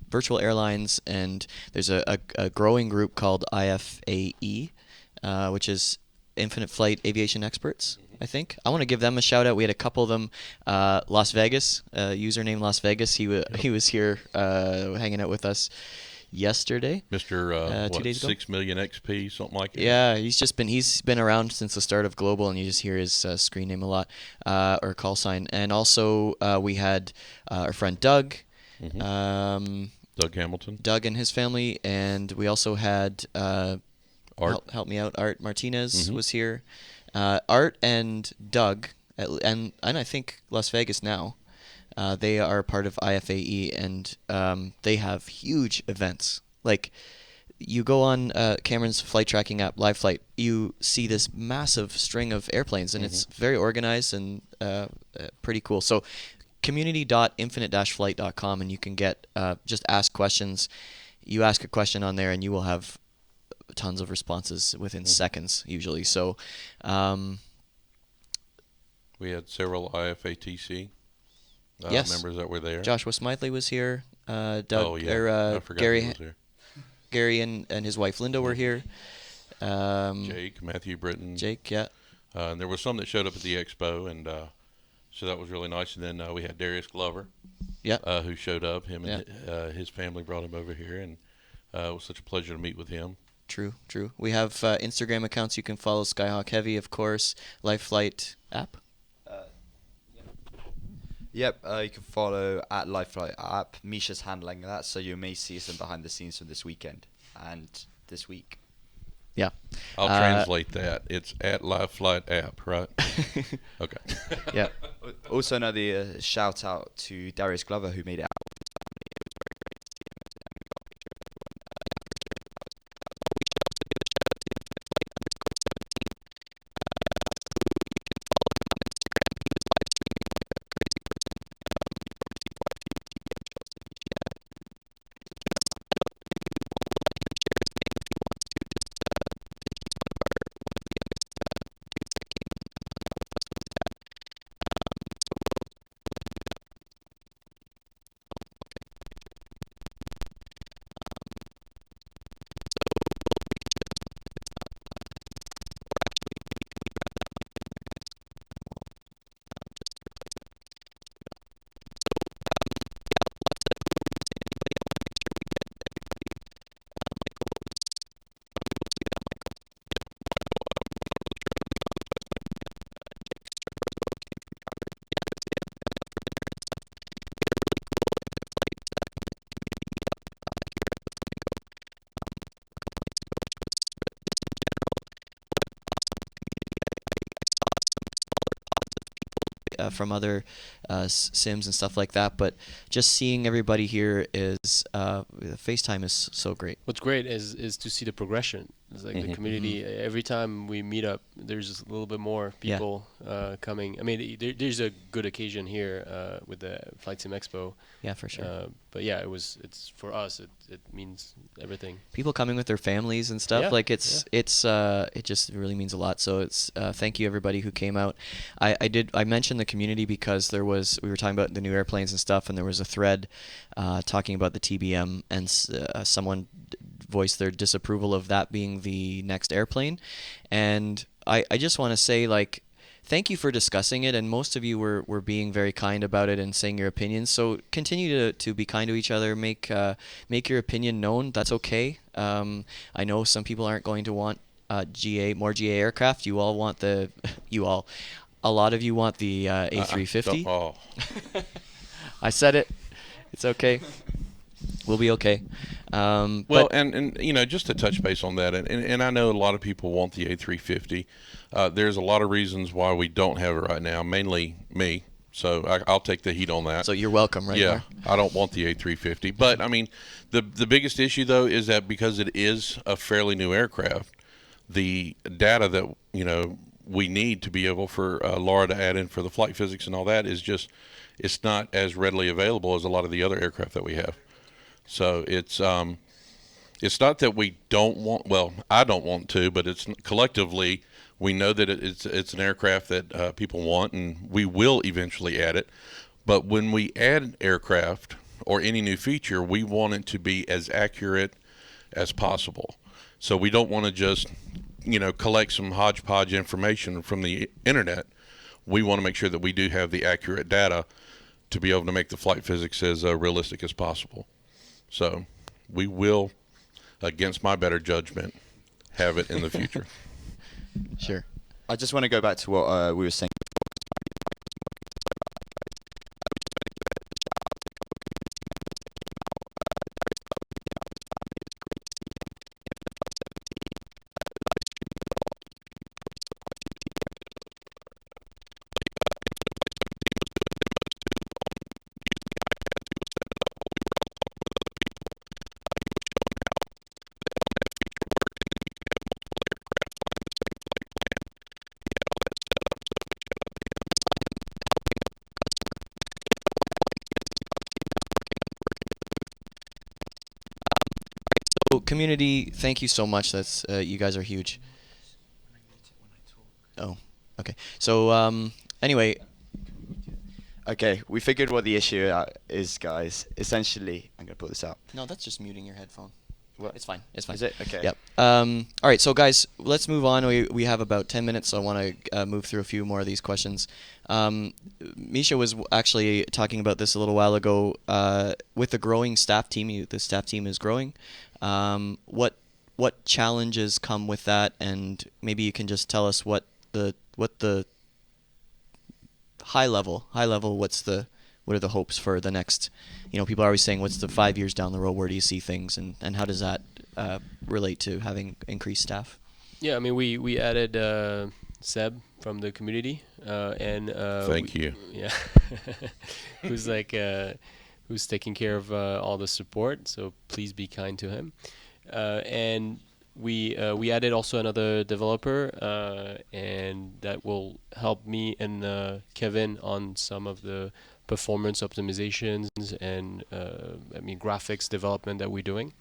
virtual airlines. And there's a growing group called IFAE, which is Infinite Flight Aviation Experts, I think. I want to give them a shout out. We had a couple of them. Las Vegas, username Las Vegas. He was here hanging out with us yesterday. Mr. 2 days ago. 6 million XP, something like that. Yeah, he's been around since the start of Global, and you just hear his screen name a lot, or call sign. And also we had our friend Doug. Doug Hamilton. Doug and his family, and we also had Art. Help me out. Art Martinez was here. Art and Doug, and I think Las Vegas now, they are part of IFAE, and they have huge events. Like, you go on Cameron's flight tracking app, Live Flight, you see this massive string of airplanes, and it's very organized and pretty cool. So community.infinite-flight.com, and you can get just ask questions. You ask a question on there, and you will have tons of responses within seconds usually. So we had several IFATC yes. members that were there. Joshua Smythley was here. Doug, I forgot he was here. Gary and his wife Linda were here. Jake, Matthew Britton. Jake, yeah. And there was some that showed up at the expo, and so that was really nice. And then we had Darius Glover, who showed up. Him and his family brought him over here, and it was such a pleasure to meet with him. True. We have Instagram accounts you can follow. Skyhawk Heavy, of course. Live Flight app. Yep, you can follow at Live Flight app. Misha's handling that, so you may see some behind the scenes from this weekend and this week. Yeah. I'll translate that. It's at Live Flight app, right? Okay. Yeah. Also, another shout out to Darius Glover, who made it out with his family. It was very great to see him, and we got a picture of everyone. We should also give a shout out to Infinite Flight _17. You can follow him on Instagram. He was live streaming like a crazy person. Before received quite a few TBM shows that he had. Maybe we won't let him share his name if he wants to. Just I think he's one of the youngest dudes that came and hung out with us with his dad. So we'll let him do that. From other sims and stuff like that, but just seeing everybody here is FaceTime is so great. What's great is to see the progression. It's like the community. Every time we meet up, there's just a little bit more people coming. I mean, there's a good occasion here with the FlightSimExpo. Yeah, for sure. But yeah, it's for us. It means everything. People coming with their families and stuff. Yeah, Like it just really means a lot. So it's thank you everybody who came out. I mentioned the community because we were talking about the new airplanes and stuff, and there was a thread talking about the TBM, and someone voiced their disapproval of that being the next airplane. And I just want to say, like, thank you for discussing it, and most of you were being very kind about it and saying your opinions. So continue to be kind to each other. Make your opinion known. That's okay. I know some people aren't going to want more GA aircraft. You all want a lot of you want the A350. Oh. I said it. It's okay. We'll be okay. Well, but and you know, just to touch base on that, and I know a lot of people want the A350. There's a lot of reasons why we don't have it right now, mainly me. So I'll take the heat on that. so you're welcome, right? Yeah, Mark? I don't want the A350. But, I mean, the biggest issue, though, is that because it is a fairly new aircraft, the data that, you know, we need to be able for Laura to add in for the flight physics and all that is just, it's not as readily available as a lot of the other aircraft that we have. So it's not that we don't want, well, I don't want to, but it's collectively, we know that it's an aircraft that people want, and we will eventually add it. But when we add an aircraft or any new feature, we want it to be as accurate as possible. So we don't want to just, you know, collect some hodgepodge information from the internet. We want to make sure that we do have the accurate data to be able to make the flight physics as realistic as possible. So we will, against my better judgment, have it in the future. Sure. I just want to go back to what we were saying. So community, thank you so much. That's you guys are huge. Oh, okay. So anyway, Okay, we figured what the issue is, guys. Essentially, I'm going to put this out. no, that's just muting your headphone. What? It's fine. It's fine. Is it? Okay. Yep. All right, so guys, let's move on. We have about 10 minutes, so I want to move through a few more of these questions. Misha was actually talking about this a little while ago. With the growing staff team, the staff team is growing. What challenges come with that, and maybe you can just tell us what the high level. What are the hopes for the next? You know, people are always saying, what's the 5 years down the road? Where do you see things, and how does that relate to having increased staff? Yeah, I mean, we added Seb from the community, and Thank you. Yeah, who's like who's taking care of all the support. So please be kind to him. And we added also another developer, and that will help me and Kevin on some of the performance optimizations and graphics development that we're doing.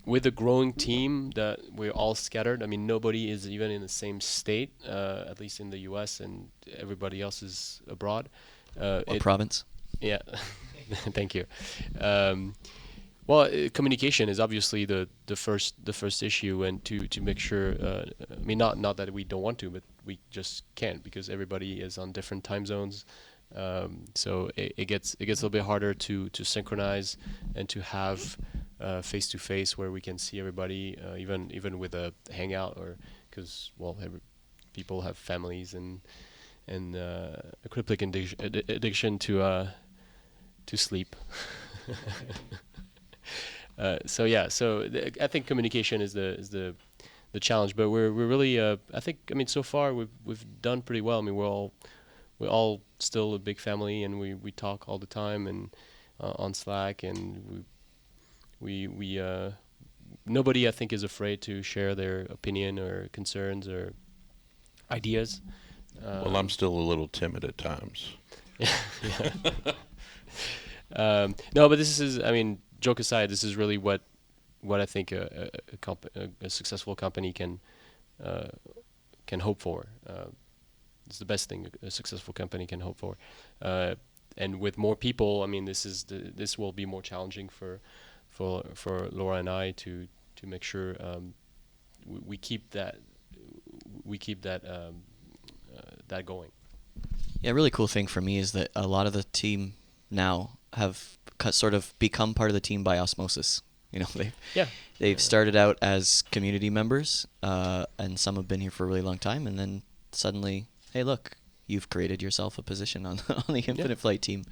With a growing team that we're all scattered, I mean, nobody is even in the same state, at least in the U.S., and everybody else is abroad. What province? Yeah, thank you. Well, communication is obviously the first issue, and to make sure. I mean, not that we don't want to, but we just can't because everybody is on different time zones. So it gets a little bit harder to synchronize and to have face to face where we can see everybody, even with a hangout, or because people have families and a crippling addiction to sleep. So I think communication is the challenge, but we're really I mean so far we've done pretty well. I mean we're all still a big family, and we talk all the time and on Slack, and we nobody I think is afraid to share their opinion or concerns or ideas. Well, I'm still a little timid at times. No, but this is, I mean, joke aside, this is really what I think a successful company can hope for. It's the best thing a successful company can hope for. And with more people, I mean, this will be more challenging for Laura and I to make sure we keep that going. Yeah, a really cool thing for me is that a lot of the team now have sort of become part of the team by osmosis. You know, they've started out as community members, and some have been here for a really long time, and then suddenly, hey, look, you've created yourself a position on the Infinite Flight team.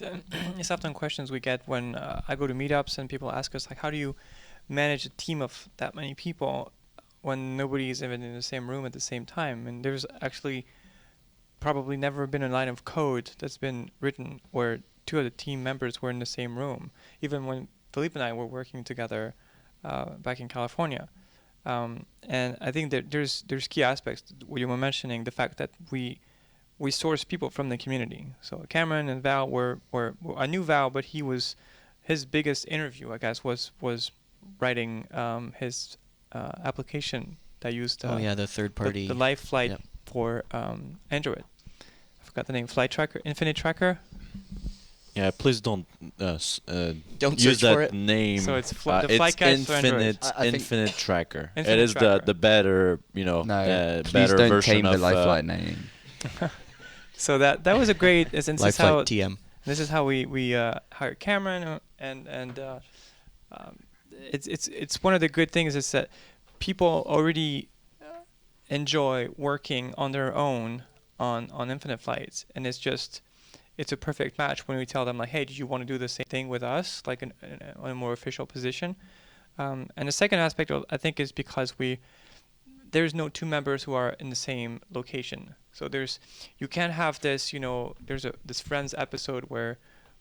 And it's often questions we get when I go to meetups and people ask us, like, how do you manage a team of that many people when nobody is even in the same room at the same time? And there's actually probably never been a line of code that's been written where two of the team members were in the same room, even when Philippe and I were working together back in California. And I think that there's key aspects what you were mentioning, the fact that we source people from the community. So Cameron and Val were I knew Val, but his biggest interview, I guess, was writing his application that used the third party the live flight for Android. I forgot the name. Flight Tracker, Infinite Tracker. Yeah, please don't Don't use search for that it. name. So it's the It's FlightCast for Android. Infinite I think- Infinite Tracker. Infinite It is Tracker. the better, No, please better don't version tame the of life flight name. So that was a great. Since Live this how Flight TM. this is how we hired Cameron, and it's one of the good things is that people already enjoy working on their own on Infinite Flights, and it's a perfect match when we tell them, like, hey, do you want to do the same thing with us, like in a more official position? And the second aspect, I think, is because there's no two members who are in the same location. So you can't have this, there's this Friends episode where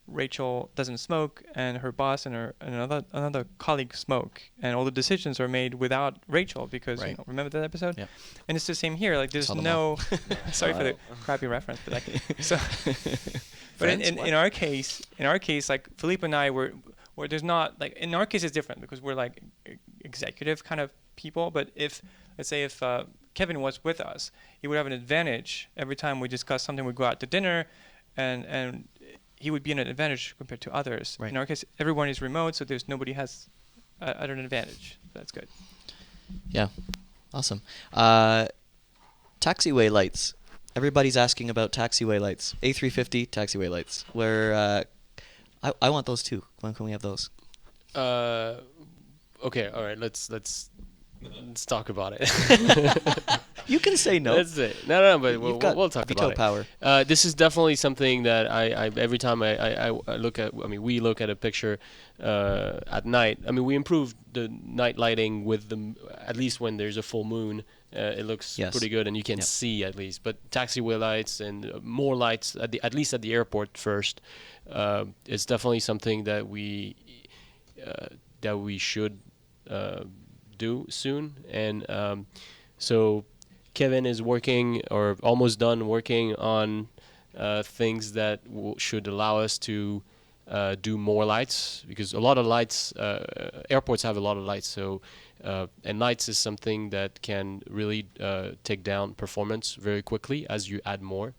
Rachel doesn't smoke and her boss and another colleague smoke, and all the decisions are made without Rachel because, Right. remember that episode? Yeah. And it's the same here. Like, there's Saw them no, all. sorry for the crappy reference, but like, so, but in our case, like Philippe and I where there's not, like, in our case it's different because we're like executive kind of people. But let's say if Kevin was with us, he would have an advantage every time we discuss something. We go out to dinner, and he would be in an advantage compared to others. Right. In our case, everyone is remote, so nobody has at an advantage. That's good. Yeah, awesome. Taxiway lights. Everybody's asking about taxiway lights. A350 taxiway lights. Where I want those too. When can we have those? Okay, all right. Let's talk about it. You can say no. That's it. No, but You've got we'll talk veto about power. it. This is definitely something that I every time I look at. I mean, we look at a picture at night. I mean, we improved the night lighting with at least when there's a full moon. It looks pretty good, and you can see at least. But taxiway lights and more lights at least at the airport first. It's definitely something that we should do soon. And so Kevin is working or almost done working on things that should allow us to do more lights, because a lot of lights, airports have a lot of lights. So and lights is something that can really take down performance very quickly as you add more.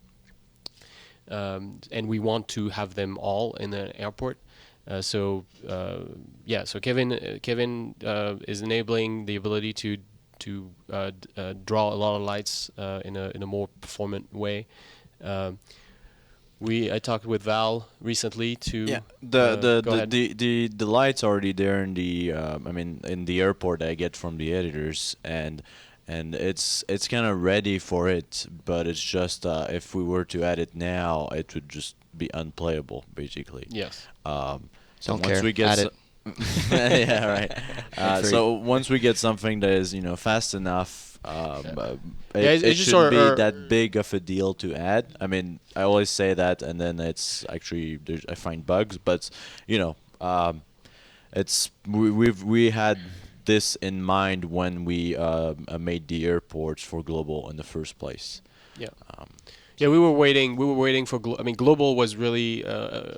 And we want to have them all in the airport. So Kevin is enabling the ability to draw a lot of lights in a more performant way. I talked with Val recently to the lights already there in the in the airport I get from the editors, and it's kind of ready for it, but it's just if we were to add it now, it would just be unplayable basically. Yes. So Don't once care. we get Add it. yeah, right. So once we get something that is it's fast enough, it just shouldn't be that big of a deal to add. I mean, I always say that, and then it's actually I find bugs, but it's we had this in mind when we made the airports for global in the first place. Yeah. Yeah, we were waiting for. Global was really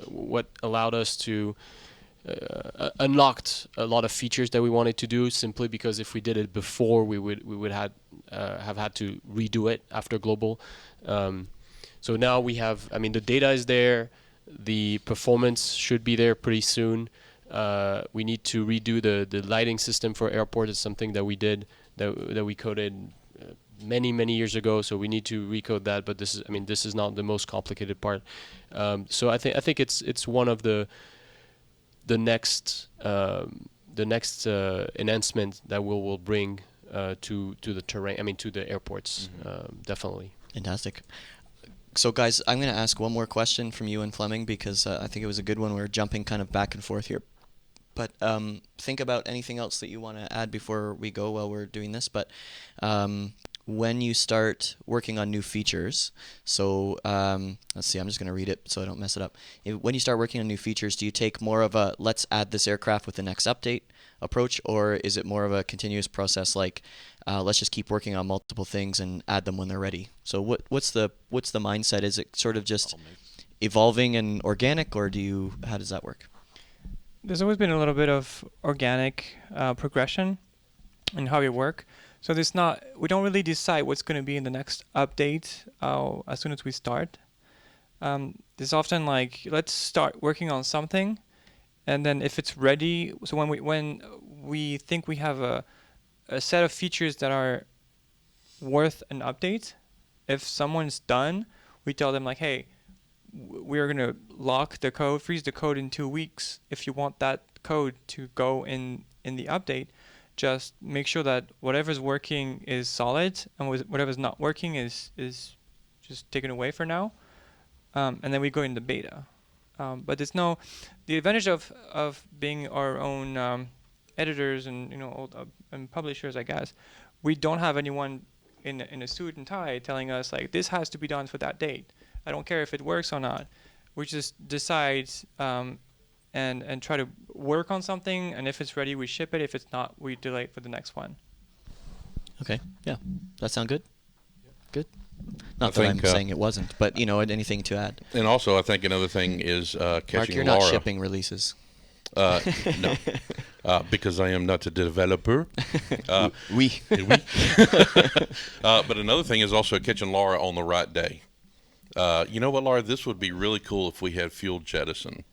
what allowed us to unlocked a lot of features that we wanted to do. Simply because if we did it before, we would have had to redo it after global. So now we have. I mean, the data is there. The performance should be there pretty soon. We need to redo the lighting system for airport. It's something that we did that we coded many years ago, so we need to recode that. But this is not the most complicated part. So I think it's one of the next enhancement that we'll bring to the terrain. I mean, to the airports, definitely. Fantastic. So guys, I'm going to ask one more question from you and Fleming because I think it was a good one. We're jumping kind of back and forth here. But think about anything else that you want to add before we go while we're doing this. But when you start working on new features, so let's see, I'm just going to read it so I don't mess it up. When you start working on new features, do you take more of a let's add this aircraft with the next update approach, or is it more of a continuous process like let's just keep working on multiple things and add them when they're ready? So what's the mindset? Is it sort of just evolving and organic, or how does that work? There's always been a little bit of organic progression in how we work. So we don't really decide what's going to be in the next update as soon as we start. There's often like, let's start working on something, and then if it's ready, so when we think we have a set of features that are worth an update, if someone's done, we tell them like, hey, we're going to lock the code, freeze the code in 2 weeks. If you want that code to go in the update, just make sure that whatever's working is solid and whatever's not working is just taken away for now. And then we go into beta. But the advantage of being our own editors and and publishers, I guess, we don't have anyone in a suit and tie telling us like this has to be done for that date. I don't care if it works or not. We just decide and try to work on something, and if it's ready, we ship it. If it's not, we delay it for the next one. Okay, yeah. That sound good? Good? Not that I'm saying it wasn't, but, anything to add? And also, I think another thing is catching Mark, you're Laura. not shipping releases. No, because I am not a developer. Oui. But another thing is also catching Laura on the right day. You know what, Laura? This would be really cool if we had fuel jettison,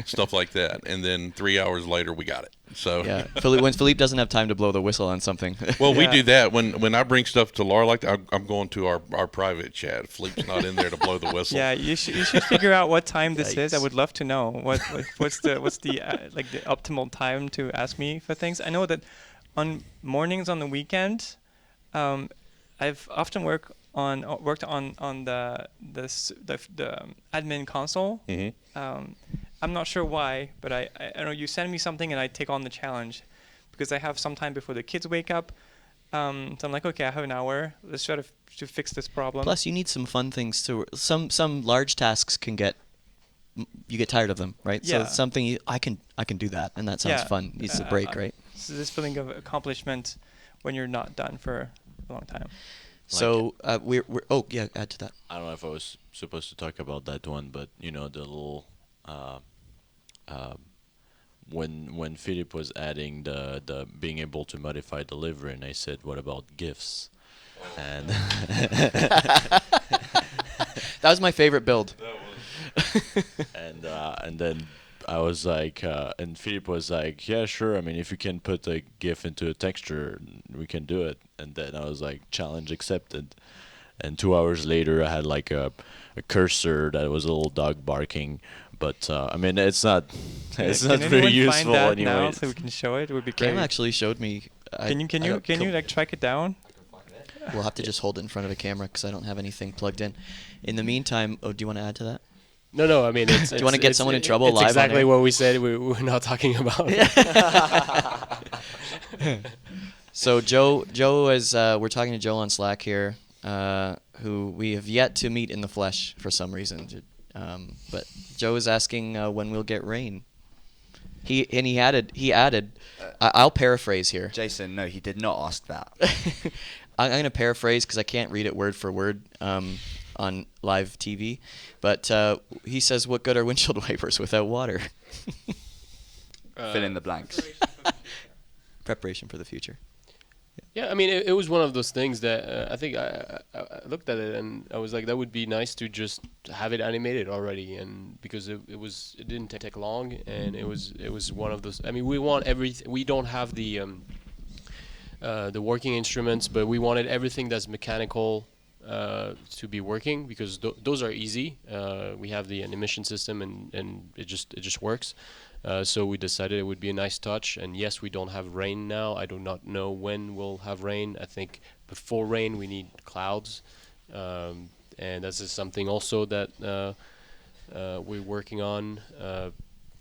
stuff like that, and then 3 hours later we got it. So yeah, when Philippe doesn't have time to blow the whistle on something. Well, we do that when I bring stuff to Laura like that. I'm going to our private chat. Philippe's not in there to blow the whistle. Yeah, you should figure out what time this is. I would love to know what's the like the optimal time to ask me for things. I know that on mornings on the weekend, I've often worked on the admin console. Mm-hmm. I'm not sure why, but I know you send me something and I take on the challenge because I have some time before the kids wake up. So I'm like, okay, I have an hour. Let's try to fix this problem. Plus, you need some fun things to. Some large tasks you get tired of them, right? Yeah. So something I can do that, and that sounds fun. Needs a break, right? So this feeling of accomplishment when you're not done for a long time. So we're add to that. I don't know if I was supposed to talk about that one, but the little when Philippe was adding the being able to modify the livery, and I said, what about GIFs? And that was my favorite build. and then I was like, and Philippe was like, yeah, sure. I mean, if you can put a GIF into a texture, we can do it. And then I was like, challenge accepted. And 2 hours later, I had like a cursor that was a little dog barking. But I mean, it's not very useful anyway. Now so we can show it? It would be great. Cam actually showed me. Can you like track it down? We'll have to just hold it in front of a camera because I don't have anything plugged in. In the meantime, do you want to add to that? No. I mean, do you want to get someone in trouble live? It's exactly what we said. We're not talking about. So Joe is we're talking to Joe on Slack here, who we have yet to meet in the flesh for some reason. But Joe is asking when we'll get rain. He added. I'll paraphrase here. Jason, no, he did not ask that. I'm going to paraphrase because I can't read it word for word on live TV. But he says, what good are windshield wipers without water? Fill in the blanks. Preparation for the future. Yeah, I mean, it was one of those things that I think I looked at it and I was like, that would be nice to just have it animated already, and because it didn't take long, and it was one of those. I mean, we want everything. We don't have the working instruments, but we wanted everything that's mechanical to be working because those are easy. We have the emission system and it just works. So we decided it would be a nice touch. And yes, we don't have rain now. I do not know when we'll have rain. I think before rain we need clouds, and this is something also that we're working on.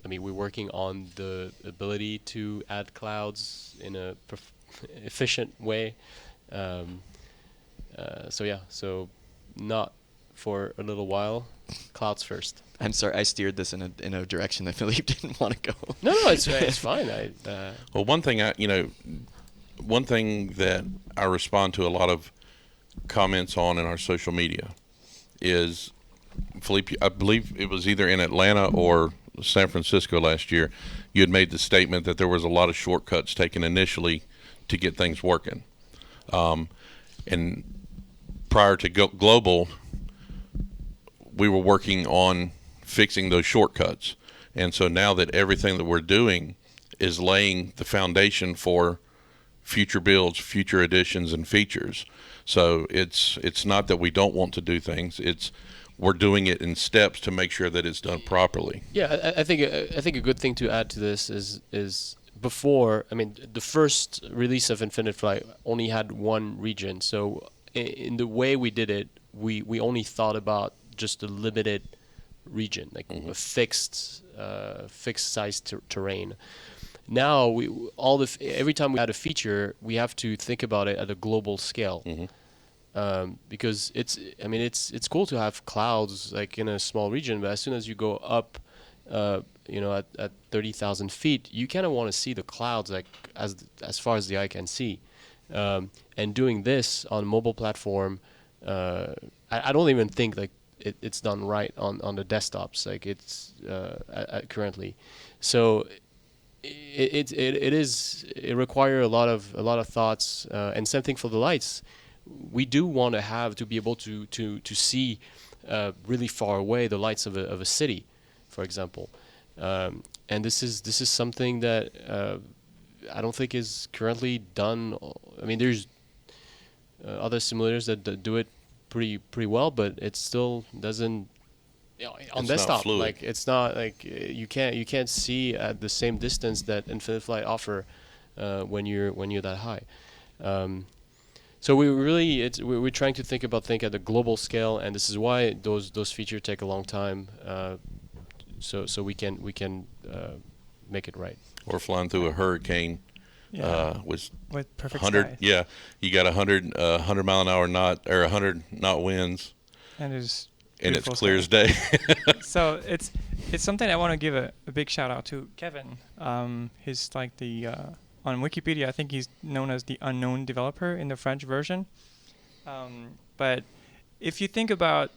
We're working on the ability to add clouds in a efficient way. So not for a little while. Clouds first. I'm sorry, I steered this in a direction that Philippe didn't want to go. No, it's fine. Well, one thing that I respond to a lot of comments on in our social media is, Philippe, I believe it was either in Atlanta or San Francisco last year, you had made the statement that there was a lot of shortcuts taken initially to get things working. And prior to global, we were working on fixing those shortcuts. And so now that everything that we're doing is laying the foundation for future builds, future additions, and features. So it's not that we don't want to do things. It's we're doing it in steps to make sure that it's done properly. Yeah, I think a good thing to add to this is before, the first release of Infinite Flight only had one region. So in the way we did it, we only thought about just a limited region, like a fixed size terrain. Now every time we add a feature, we have to think about it at a global scale. Because it's cool to have clouds like in a small region, but as soon as you go up, at 30,000 feet, you kind of want to see the clouds like as far as the eye can see. And doing this on mobile platform, I don't even think like it's done right on the desktops like it's currently. So it requires a lot of thoughts, and same thing for the lights. We do want to be able to see really far away the lights of a city, for example, and this is something that I don't think is currently done. There's other simulators that do it pretty well, but it still doesn't. On desktop, like it's not like you can't see at the same distance that Infinite Flight offer when you're that high. So we're trying to think at the global scale, and this is why those features take a long time. So we can make it right. Or flying through a hurricane, with perfect 100. skies. Yeah, you got 100 mile an hour knot or 100 knot winds, and it's clear as day. So it's something I want to give a big shout out to Kevin. He's like the on Wikipedia, I think he's known as the unknown developer in the French version. But if you think about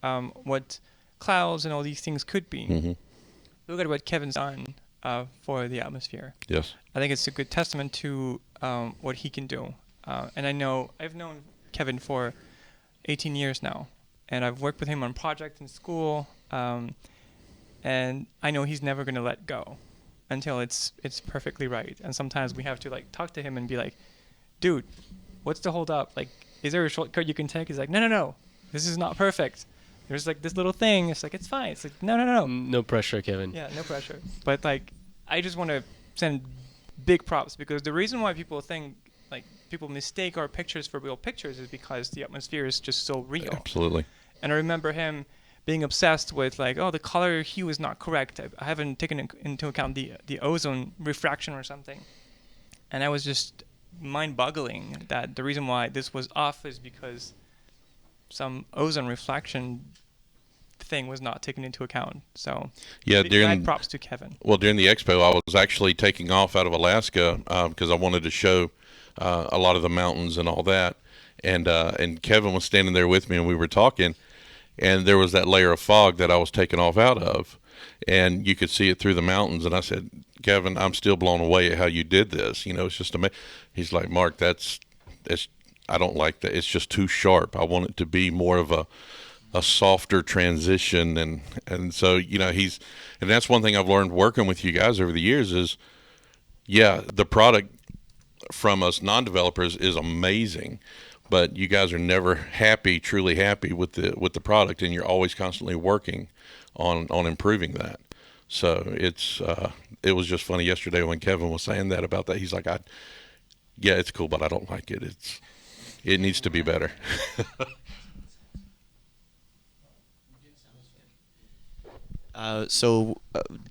what clouds and all these things could be, look at what Kevin's done for the atmosphere. Yes. I think it's a good testament to what he can do. And I've known Kevin for 18 years now, and I've worked with him on projects in school, and I know he's never going to let go until it's perfectly right. And sometimes we have to like talk to him and be like, dude, what's the hold up? Like, is there a shortcut you can take? He's like, no, this is not perfect. There's like this little thing. It's like, it's fine. It's like, no. No pressure, Kevin. Yeah, no pressure. But like, I just want to send big props, because the reason why people mistake our pictures for real pictures is because the atmosphere is just so real. Absolutely. And I remember him being obsessed with like, oh, the color hue is not correct. I haven't taken into account the ozone refraction or something. And I was just mind-boggling that the reason why this was off is because some ozone reflection thing was not taken into account. So yeah, big props to Kevin. Well, during the expo, I was actually taking off out of Alaska because I wanted to show a lot of the mountains and all that. And Kevin was standing there with me, and we were talking, and there was that layer of fog that I was taking off out of, and you could see it through the mountains. And I said, Kevin, I'm still blown away at how you did this. It's just amazing. He's like, Mark, I don't like that. It's just too sharp. I want it to be more of a softer transition. And so, and that's one thing I've learned working with you guys over the years is, yeah, the product from us non-developers is amazing, but you guys are never truly happy with the product, and you're always constantly working on improving that. So it was just funny yesterday when Kevin was saying that about that. He's like, yeah, it's cool, but I don't like it. It needs to be better.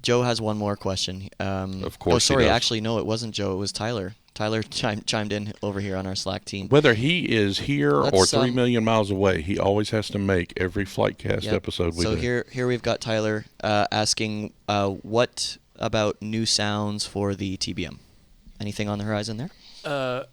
Joe has one more question. Of course Oh, sorry. he does. Actually, no, it wasn't Joe. It was Tyler. Tyler chimed in over here on our Slack team. Whether he is here or Let's, 3 million miles away, he always has to make every FlightCast Yep. episode we so do. here we've got Tyler asking, what about new sounds for the TBM? Anything on the horizon there?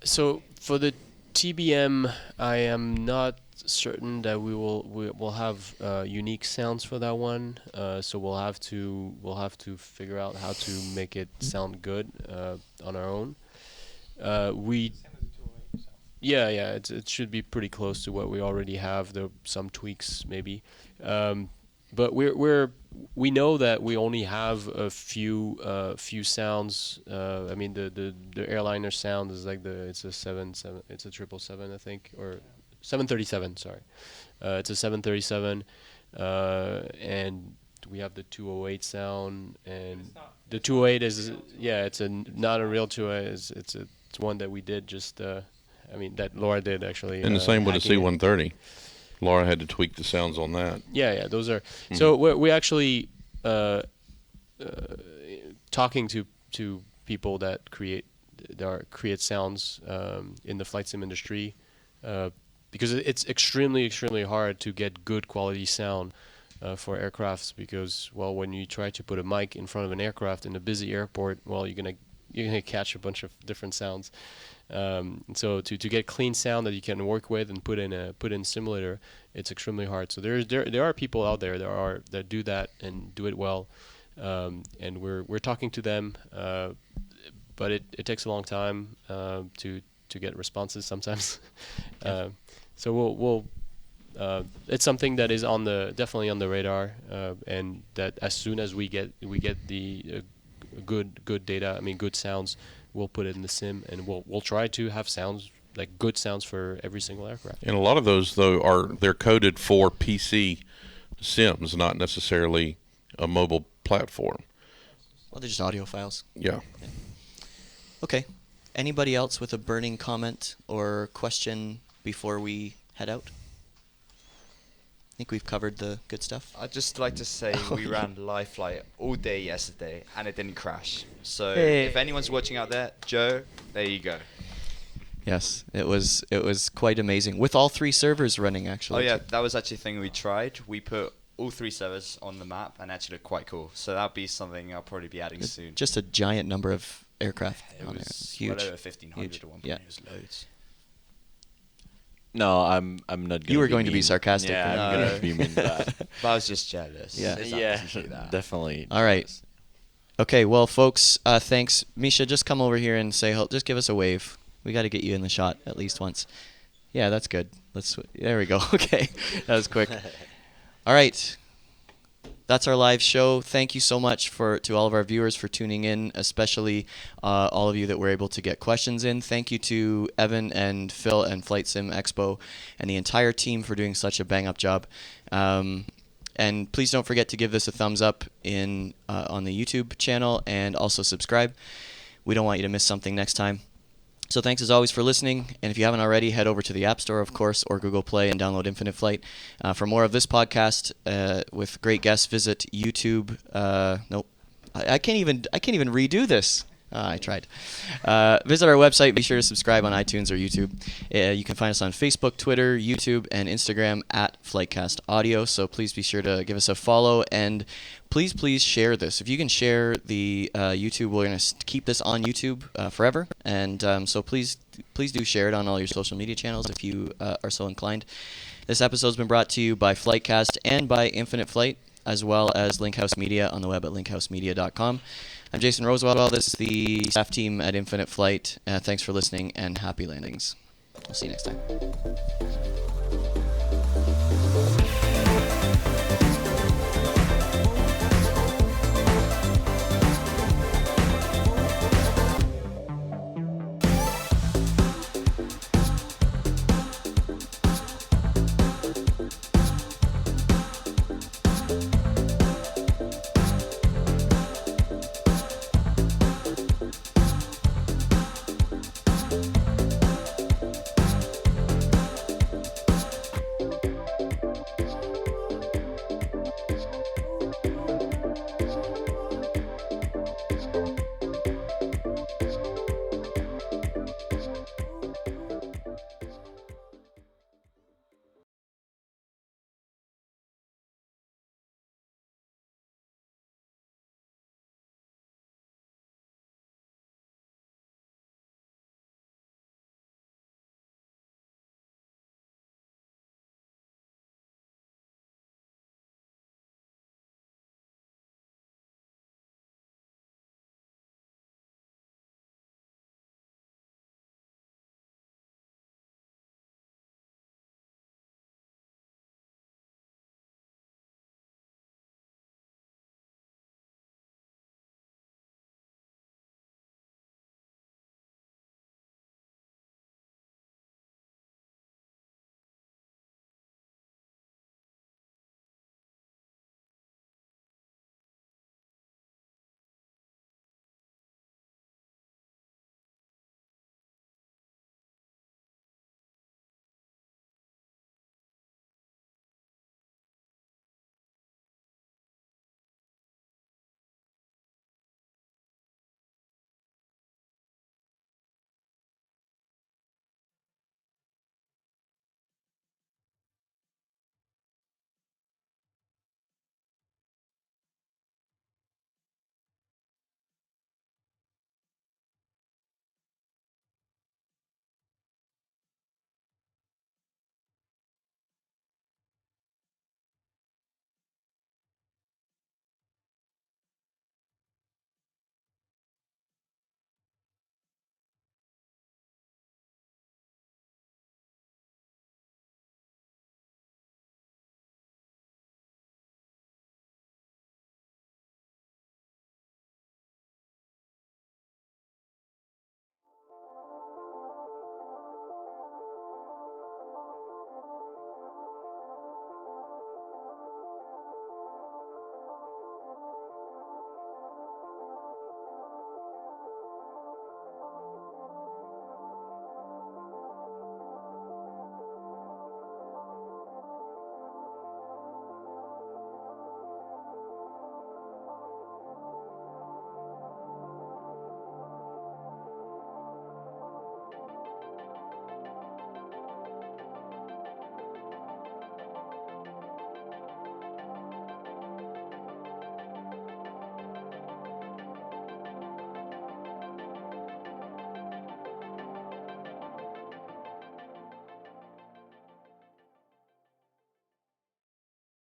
So for the TBM, I am not certain that we'll have unique sounds for that one. So we'll have to figure out how to make it sound good on our own. It should be pretty close to what we already have. There are some tweaks maybe, but we know that we only have a few sounds. I mean the airliner sound is like it's a 777 I think, or 737. Sorry, it's a 737, and we have the 208 sound, and the 208 is it's not a real 208. It's one that we did just. That Laura did actually. And the same with the hacking it. C-130. Laura had to tweak the sounds on that. Yeah, those are. So we actually talking to people that create sounds in the flight sim industry, because it's extremely hard to get good quality sound for aircrafts, because when you try to put a mic in front of an aircraft in a busy airport, you're gonna catch a bunch of different sounds. So to get clean sound that you can work with and put in simulator, it's extremely hard. So there are people out there that do that and do it well, and we're talking to them, but it takes a long time to get responses sometimes. So we'll it's something that is definitely on the radar, and that as soon as we get the good data, good sounds, we'll put it in the sim, and we'll try to have sounds, like good sounds, for every single aircraft. And a lot of those though they're coded for PC sims, not necessarily a mobile platform. Well, they're just audio files. Yeah. Okay. Anybody else with a burning comment or question before we head out? I think we've covered the good stuff. I'd just like to say we ran live flight all day yesterday and it didn't crash. So Hey. if anyone's watching out there, Joe, there you go. Yes, it was quite amazing with all 3 servers running actually. Oh yeah, that was actually a thing we tried. We put all 3 servers on the map and actually looked quite cool. So that'll be something I'll probably be adding soon. Just a giant number of aircraft It on there. was Huge. well over 1,500 Huge. at one point. Yeah. It was loads. No, I'm not. You were going to be sarcastic. Yeah, right? I'm No. gonna be mean that. But I was just jealous. Yeah. It's Yeah, actually that. definitely. All right. Okay, well, folks, thanks. Misha, just come over here and just give us a wave. We got to get you in the shot at least once. Yeah, that's good. There we go. Okay, that was quick. All right. That's our live show. Thank you so much to all of our viewers for tuning in, especially all of you that were able to get questions in. Thank you to Evan and Phil and FlightSimExpo and the entire team for doing such a bang-up job. And please don't forget to give this a thumbs up on the YouTube channel, and also subscribe. We don't want you to miss something next time. So thanks as always for listening, and if you haven't already, head over to the App Store, of course, or Google Play and download Infinite Flight. For more of this podcast with great guests, visit YouTube. Nope, I can't even redo this. I tried. Visit our website. Be sure to subscribe on iTunes or YouTube. You can find us on Facebook, Twitter, YouTube, and Instagram at FlightCast Audio. So please be sure to give us a follow, and please share this. If you can share the YouTube, we're going to keep this on YouTube forever. And so please do share it on all your social media channels if you are so inclined. This episode's been brought to you by FlightCast and by Infinite Flight, as well as Linkhouse Media on the web at linkhousemedia.com. I'm Jason Rosewell. This is the staff team at Infinite Flight. Thanks for listening, and happy landings. We'll see you next time.